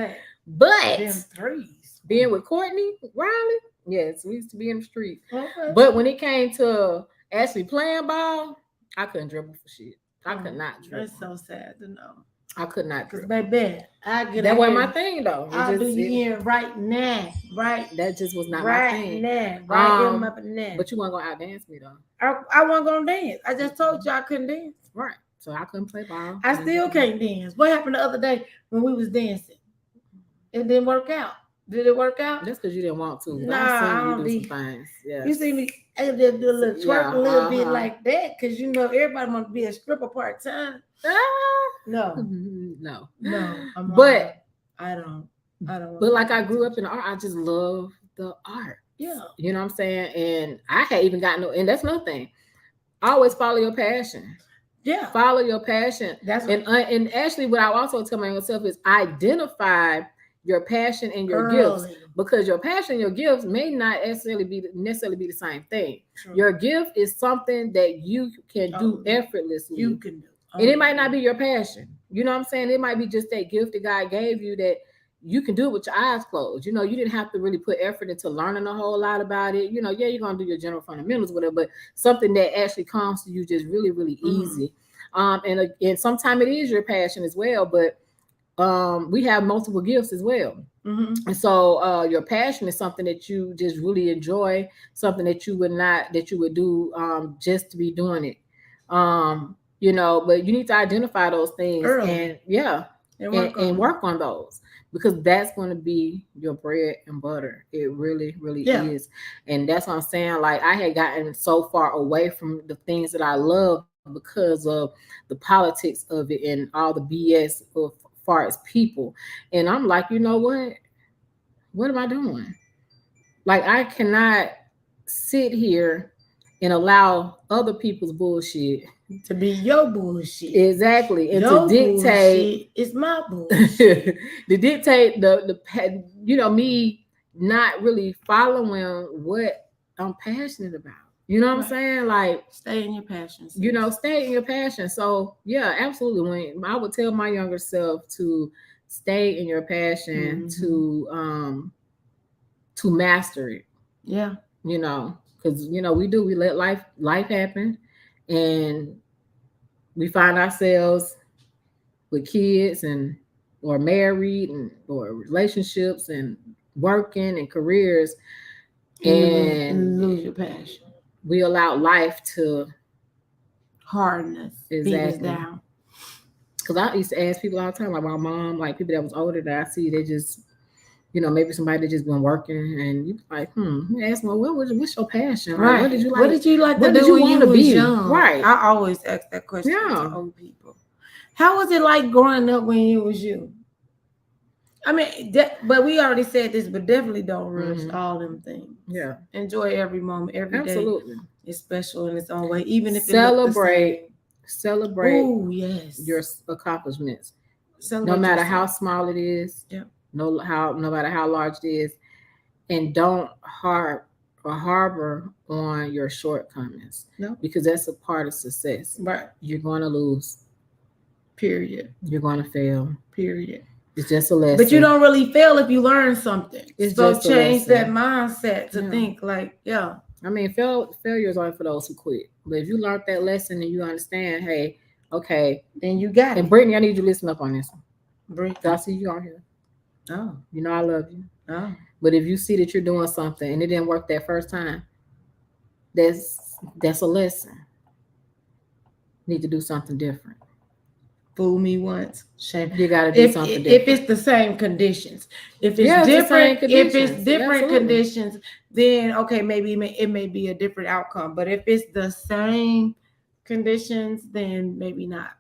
But them threes. Being with Courtney Riley, yes, we used to be in the streets. Okay. But when it came to actually playing ball, I couldn't dribble for shit. I could not dribble. That's so sad to know. I could not dribble. Baby, that wasn't my thing though. I'll do you in right now. Right. That just was not my thing. Right now. Up and now. But you weren't gonna outdance me though. I wasn't gonna dance. I just told you I couldn't dance. Right. So I couldn't play ball. I still can't dance. What happened the other day when we was dancing? It didn't work out. Did it work out? That's because you didn't want to. Nah, I don't do some things. Yeah. You see me, I just do a little twerk a little bit like that because everybody want to be a stripper part time. No. But I don't. But like I grew up in art, I just love the art. Yeah. You know what I'm saying? And I had even gotten and that's another thing. Always follow your passion. Yeah. Follow your passion. That's and actually what I also tell myself is identify your passion and your gifts, because your passion and your gifts may not necessarily be the same thing. True. Your gift is something that you can do effortlessly. You can do. And it might not be your passion. You know what I'm saying? It might be just that gift that God gave you that you can do it with your eyes closed. You didn't have to really put effort into learning a whole lot about it. You're going to do your general fundamentals with it, but something that actually comes to you just really, really easy. And sometimes it is your passion as well, but we have multiple gifts as well. And so your passion is something that you just really enjoy, something that you would do just to be doing it. But you need to identify those things early. And work on those, because that's going to be your bread and butter. It really, really is. And that's what I'm saying. Like I had gotten so far away from the things that I love because of the politics of it and all the BS as far as people. And I'm like, you know what am I doing? Like I cannot sit here and allow other people's bullshit to be your bullshit. Exactly. And your to dictate it's my bullshit. To dictate the me not really following what I'm passionate about. You know what I'm saying? Like, stay in your passion. Stay in your passion. So yeah, absolutely. When I would tell my younger self to stay in your passion, to master it. Yeah. Because we let life happen, and we find ourselves with kids or married or relationships and working and careers, and lose your passion. We allow life to harden us, beat us down. Because I used to ask people all the time, like my mom, like people that was older that I see, they just, maybe somebody that just been working, and you like, ask them, what's your passion? Right. What did you like? What did you like to do when you was young? Right. I always ask that question to old people. How was it like growing up when you was you? I mean, but we already said this, but definitely don't rush all them things. Yeah. Enjoy every moment, every Absolutely. day. It's special in its own way, even if celebrate Ooh, yes. your accomplishments. No matter how small it is. Yeah. No matter how large it is, and don't harbor on your shortcomings. No, because that's a part of success. Right. You're going to lose. Period. You're going to fail. Period. It's just a lesson. But you don't really fail if you learn something. It's so just change that mindset to think like, I mean, failure is only for those who quit. But if you learned that lesson and you understand, hey, okay, then you got it. And Brittany, I need you to listen up on this one. Brittany, I see you on here. Oh, I love you. Oh, but if you see that you're doing something and it didn't work that first time, that's a lesson. You need to do something different. Fool me once, shame. You got to do something different. If it's the same conditions, if it's different, conditions, then okay, maybe it may be a different outcome. But if it's the same conditions, then maybe not.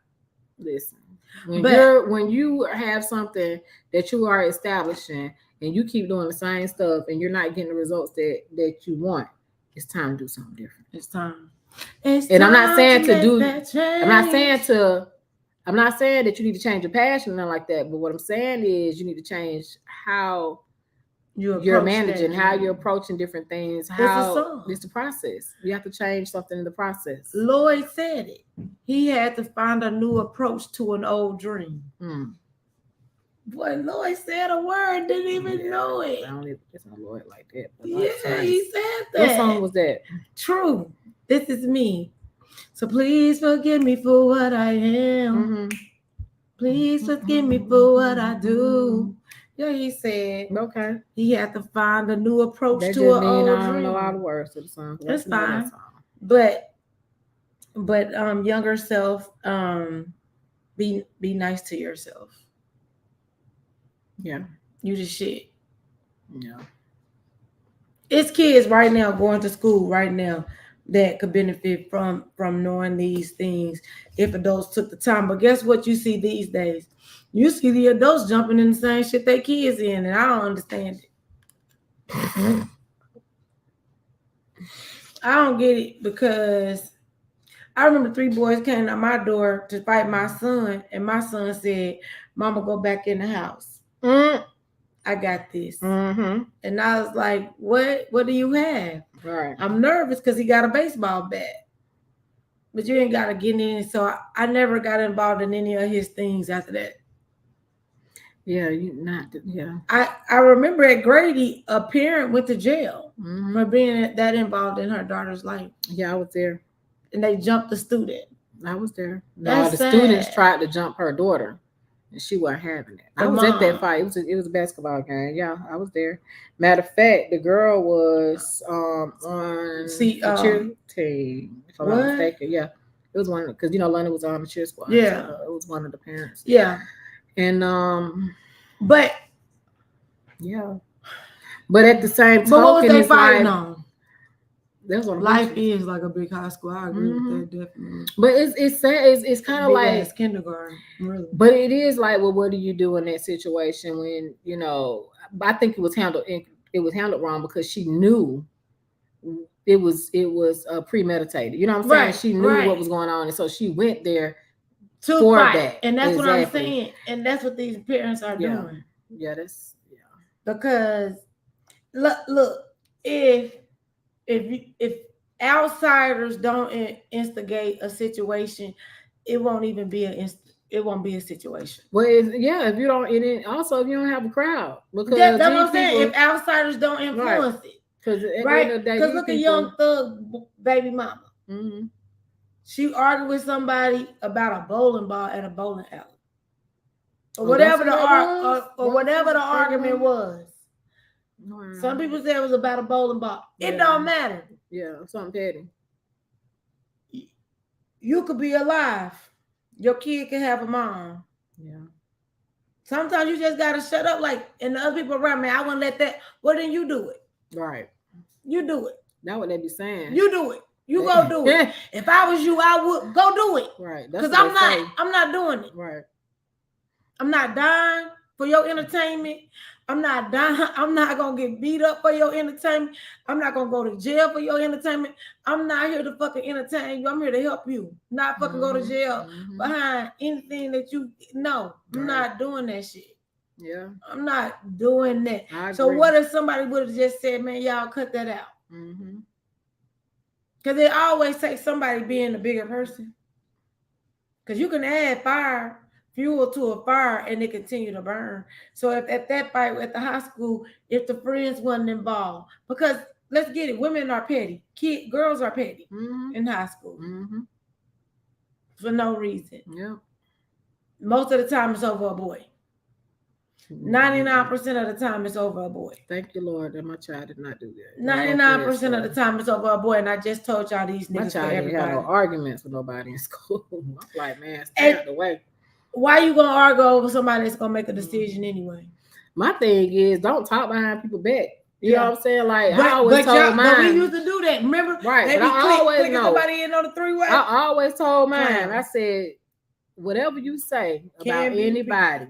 Listen, when you have something that you are establishing and you keep doing the same stuff and you're not getting the results that you want, it's time to do something different. It's time. And I'm not saying to do. I'm not saying that you need to change your passion or nothing like that. But what I'm saying is you need to change how you're managing, how you're approaching different things. How it's the process. You have to change something in the process. Lloyd said it. He had to find a new approach to an old dream. Boy, Lloyd said a word, didn't even know it. I don't even listen to Lloyd like that. Yeah, he said that. What song was that? True. This is me. So please forgive me for what I am. Please forgive me for what I do. Yeah, he said. Okay. He had to find a new approach to an old dream. I don't know all the words to the song. That's fine. But younger self, be nice to yourself. Yeah. You the shit. Yeah. It's kids right now going to school right now that could benefit from knowing these things if adults took the time. But guess what you see these days? You see the adults jumping in the same shit they kids in, and I don't understand it. I don't get it because I remember 3 boys came to my door to fight my son, and my son said, "Mama, go back in the house. I got this." And I was like, what do you have? Right. I'm nervous because he got a baseball bat. But you ain't got to get in. So I never got involved in any of his things after that. Yeah, I remember at Grady, a parent went to jail for being that involved in her daughter's life. Yeah, I was there. And they jumped the student. I was there. No, the students tried to jump her daughter. And she wasn't having it. I was at that fight. It was a basketball game. Yeah, I was there. Matter of fact, the girl was on the cheer team, if I'm not mistaken. Yeah, it was one because London was on the cheer squad. Yeah, so it was one of the parents. Yeah, and but at the same token, what was they fighting on? That's what life is like a big high school. I agree with that definitely. But it's sad. It's kind of like kindergarten, really. But it is like, well, what do you do in that situation when I think it was handled wrong because she knew it was premeditated. You know what I'm saying? She knew what was going on, and so she went there to fight. That. And that's what I'm saying. And that's what these parents are doing. Yeah, that's because look, if outsiders don't instigate a situation, it won't even be it won't be a situation. Well, if you don't, also if you don't have a crowd, because that's what I'm saying. If outsiders don't influence it, because because look at Young Thug baby mama. Mm-hmm. She argued with somebody about a bowling ball at a bowling alley, or whatever the argument was. Wow. Some people said it was about a bowling ball. It don't matter. Yeah, something petty. You could be alive. Your kid can have a mom. Yeah. Sometimes you just gotta shut up, and the other people around me. I wouldn't let that. Well, then you do it. Right. You do it. That's what they be saying. You do it. You go do it. If I was you, I would go do it. Right. Because I'm not doing it. Right. I'm not dying for your entertainment. I'm not dying. I'm not gonna get beat up for your entertainment. I'm not gonna go to jail for your entertainment. I'm not here to fucking entertain you. I'm here to help you. Not fucking go to jail behind anything that you know. I'm not doing that shit. Yeah. I'm not doing that. So what if somebody would have just said, man, y'all cut that out? Mm-hmm. Because it always takes somebody being the bigger person. Because you can add fuel to a fire and it continue to burn. So if at that fight at the high school, if the friends wasn't involved, because let's get it, women are petty. Girls are petty in high school. Mm-hmm. For no reason. Yeah. Most of the time it's over a boy. 99% of the time it's over a boy. Thank you, Lord, that my child did not do that. 99% of the time it's over a boy, and I just told y'all these niggas. My child didn't have no arguments with nobody in school. I'm like, man, stay out the way. Why you gonna argue over somebody that's gonna make a decision anyway? My thing is, don't talk behind people's back. You know what I'm saying? Like, I always told mine. But we used to do that. Remember? Right. They I always know. Somebody in on the three-way. I always told mine. I said, whatever you say about anybody,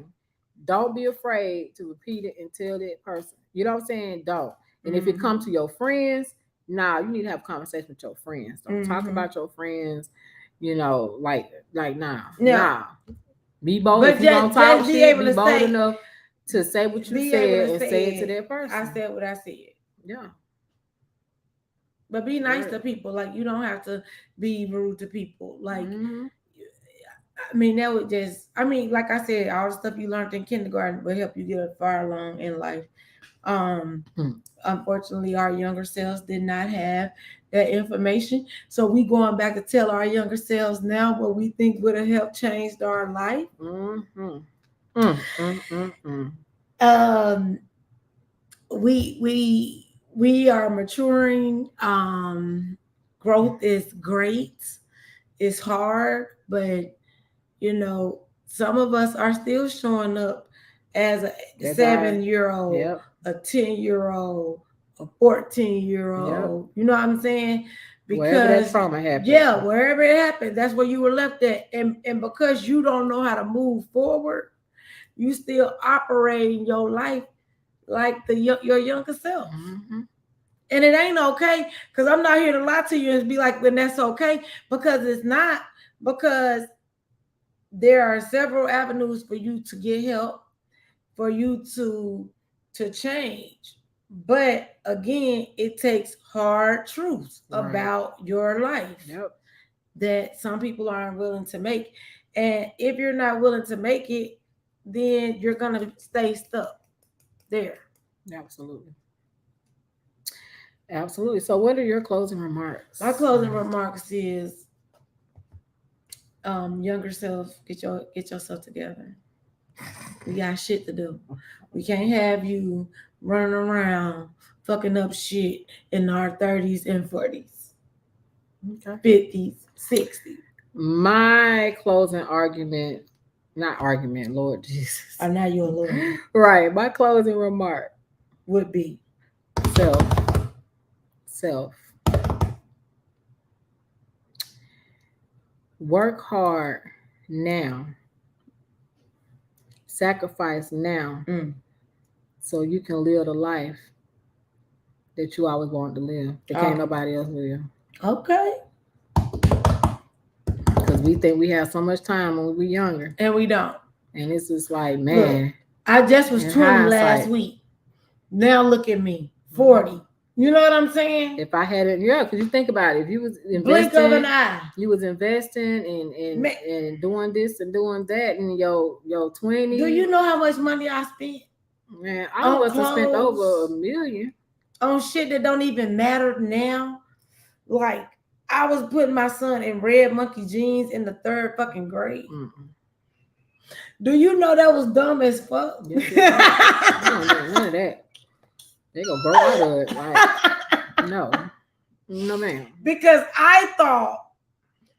don't be afraid to repeat it and tell that person. You know what I'm saying? Don't. And if it comes to your friends, you need to have a conversation with your friends. Don't talk about your friends. Like nah. Be bold. If you don't talk shit, be bold enough to say what you said and say it to that person. I said what I said. Yeah. But be nice to people. Like, you don't have to be rude to people. Like, I mean, that would just, like I said, all the stuff you learned in kindergarten will help you get far along in life. Unfortunately, our younger selves did not have that information. So we going back to tell our younger selves now what we think would have helped changed our life. We are maturing. Growth is great. It's hard, but some of us are still showing up as a 7-year-old, a 10-year-old, a 14-year-old. You know what I'm saying? Because wherever that trauma happened. Yeah, wherever it happened, that's where you were left at. And because you don't know how to move forward, you still operating your life like your younger self. Mm-hmm. And it ain't okay, because I'm not here to lie to you and be like, when that's okay, because it's not. Because there are several avenues for you to get help, for you to change. But again, it takes hard truths about your life that some people aren't willing to make. And if you're not willing to make it, then you're going to stay stuck there. Absolutely. So what are your closing remarks? My closing remarks is, younger self, get yourself together. We got shit to do. We can't have you running around fucking up shit in our 30s and 40s, 50s, 60s. My closing argument, Lord Jesus. Oh, now you're a Lord. Right. My closing remark would be self. Work hard now. Sacrifice now so you can live a life that you always wanted to live. That can't nobody else live. Okay. Because we think we have so much time when we were younger. And we don't. And it's just like, man. Look, I just was 20 last week. Now look at me, 40. You know what I'm saying? If I hadn't, because you think about it, if you was investing, blink of an eye, you was investing and doing this and doing that in your 20s. Do you know how much money I spent? Man, I must have spent over $1 million on shit that don't even matter now. Like, I was putting my son in red monkey jeans in the 3rd fucking grade. Mm-mm. Do you know that was dumb as fuck? Yes, I don't know none of that. They gonna grow out of it. Like, no, ma'am. Because I thought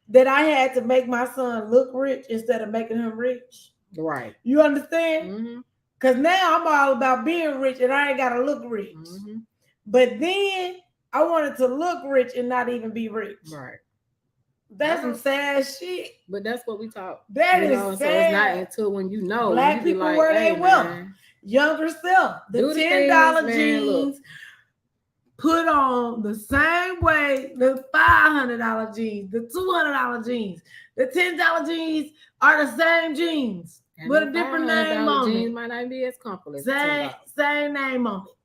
that I had to make my son look rich instead of making him rich. Right. You understand? Because now I'm all about being rich and I ain't gotta look rich. Mm-hmm. But then I wanted to look rich and not even be rich. Right. That's some sad shit. But that's what we talk. That is sad. So it's not until when you know. Black people like, wear their wealth. Younger self. The $10 jeans put on the same way the $500 jeans, the $200 jeans, the $10 jeans are the same jeans. And with a different name on it. Jeans might not be as comfortable. Same name on it.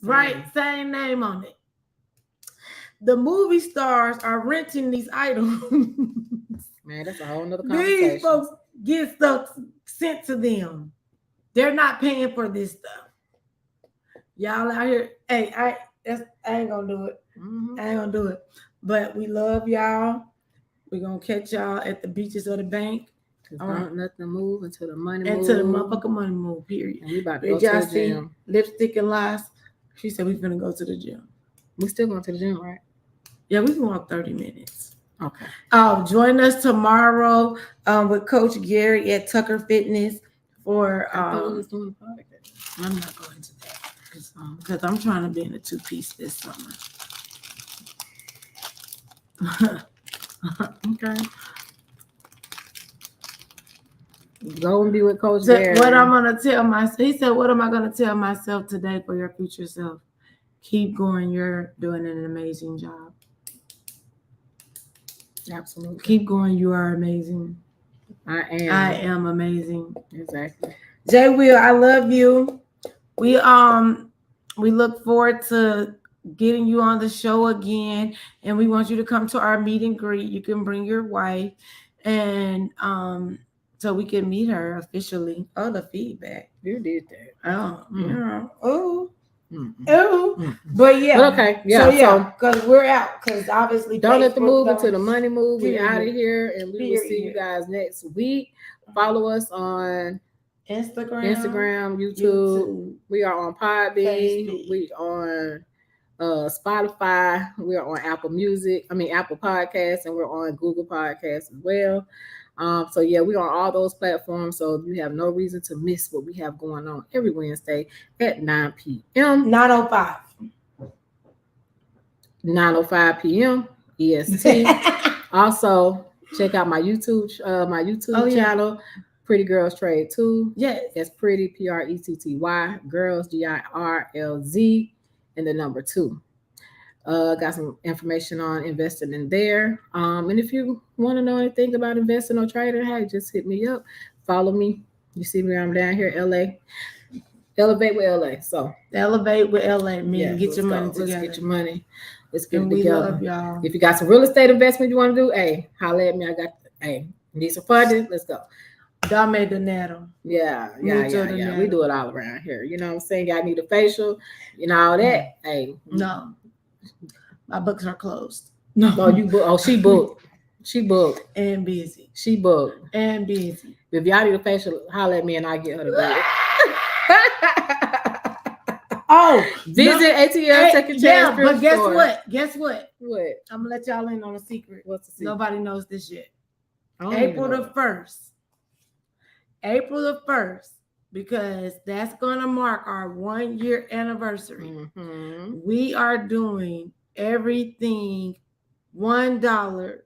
Right? Same name on it. The movie stars are renting these items. Man, that's a whole nother conversation. These folks get stuff sent to them. They're not paying for this stuff. Y'all out here, hey, I ain't gonna do it. Mm-hmm. I ain't gonna do it. But we love y'all. We're gonna catch y'all at the beaches of the bank. Nothing move until the money move. Until the motherfucking money move, period. And we about to go to the gym. Lipstick and lies. She said we're gonna go to the gym. We still going to the gym, right? Yeah, we can walk 30 minutes. Okay. Join us tomorrow with Coach Gary at Tucker Fitness for I'm not going to that because I'm trying to be in a 2-piece this summer. Okay. Go and be with Coach Gary. What I'm gonna tell myself, he said, what am I gonna tell myself today for your future self? Keep going, you're doing an amazing job. Absolutely. Keep going, you are amazing. I am amazing. Exactly. Jay Will, I love you. We look forward to getting you on the show again, and we want you to come to our meet and greet. You can bring your wife, and so we can meet her officially. Oh, the feedback. You did that. Oh, yeah. Oh. Mm-hmm. Oh, but yeah. But okay, yeah. So because we're out, because obviously don't let the move until the money move. We're out of here, and we will see you guys next week. Follow us on Instagram, YouTube. We are on Podbean. We on Spotify. We are on Apple Podcasts, and we're on Google Podcasts as well. So yeah, we're on all those platforms. So you have no reason to miss what we have going on every Wednesday at 9 p.m. 9:05 p.m. EST. Also, check out my YouTube channel, Pretty Girls Trade 2. Yes, that's Pretty Pretty Girls GIRLZ and the number 2. Got some information on investing in there. And if you want to know anything about investing or trading, hey, just hit me up. Follow me. You see me, I'm down here, LA. Elevate with LA. So elevate with LA. Get your money together. Let's get your money. Let's get it together. Love y'all. If you got some real estate investment you want to do, hey, holla at me. Need some funding. Let's go. Dame Donato. Yeah. We do it all around here. You know what I'm saying? Y'all need a facial, all that. Hey. No. My books are closed. No, you book. Oh, she booked. She booked and busy. She booked and busy. If y'all need a facial, holler at me and I get her to do it. Visit ATL Second Chance. But guess what? What? I'm gonna let y'all in on a secret. What's the secret? Nobody knows this yet. April the 1st. Because that's going to mark our 1-year anniversary. Mm-hmm. We are doing everything $1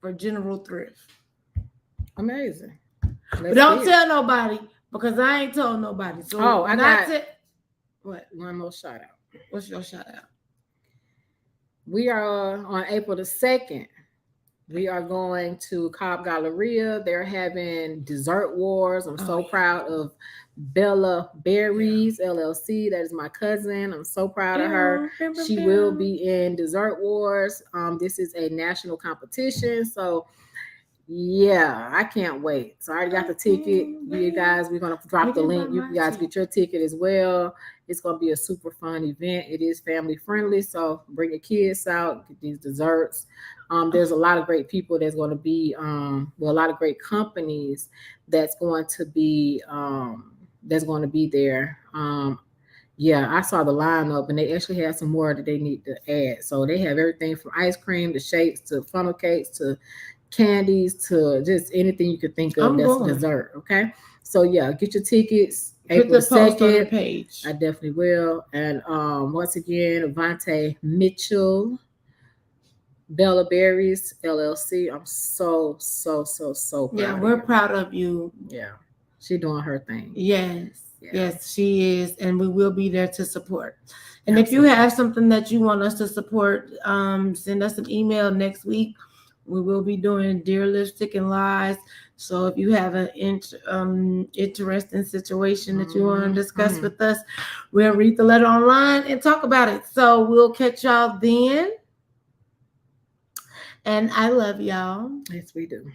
for general thrift. Amazing. But don't tell nobody, because I ain't told nobody. So I got it. What? One more shout out. What's your shout out? We are on April the 2nd. We are going to Cobb Galleria. They're having dessert wars. I'm so proud of Bella Berries LLC. That is my cousin. I'm so proud of her. She will be in Dessert Wars. This is a national competition. So yeah, I can't wait. So I already got the ticket. You guys, we're gonna drop the link. You guys get your ticket as well. It's gonna be a super fun event. It is family friendly, so bring your kids out, get these desserts. There's a lot of great people that's going to be, a lot of great companies that's going to be there. Yeah, I saw the lineup, and they actually have some more that they need to add. So they have everything from ice cream to shakes to funnel cakes to candies to just anything you could think of that's dessert. Okay, so yeah, get your tickets. Put the post 2nd on the page. I definitely will. And once again, Avante Mitchell, Bella Berries LLC. I'm so proud. Yeah, we're proud of you. Yeah, she doing her thing. Yes, she is, and we will be there to support. And if you have something that you want us to support, send us an email next week. We will be doing Dear Lipstick and Lies. So if you have an interesting situation that you want to discuss with us, we'll read the letter online and talk about it. So we'll catch y'all then. And I love y'all. Yes, we do.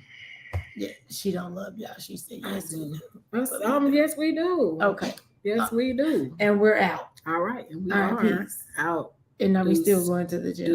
Yeah, she don't love y'all. She said yes, we do. Yes, we do. Okay. Yes, we do. And we're out. All right. And we are peace. out. And now we still going to the gym.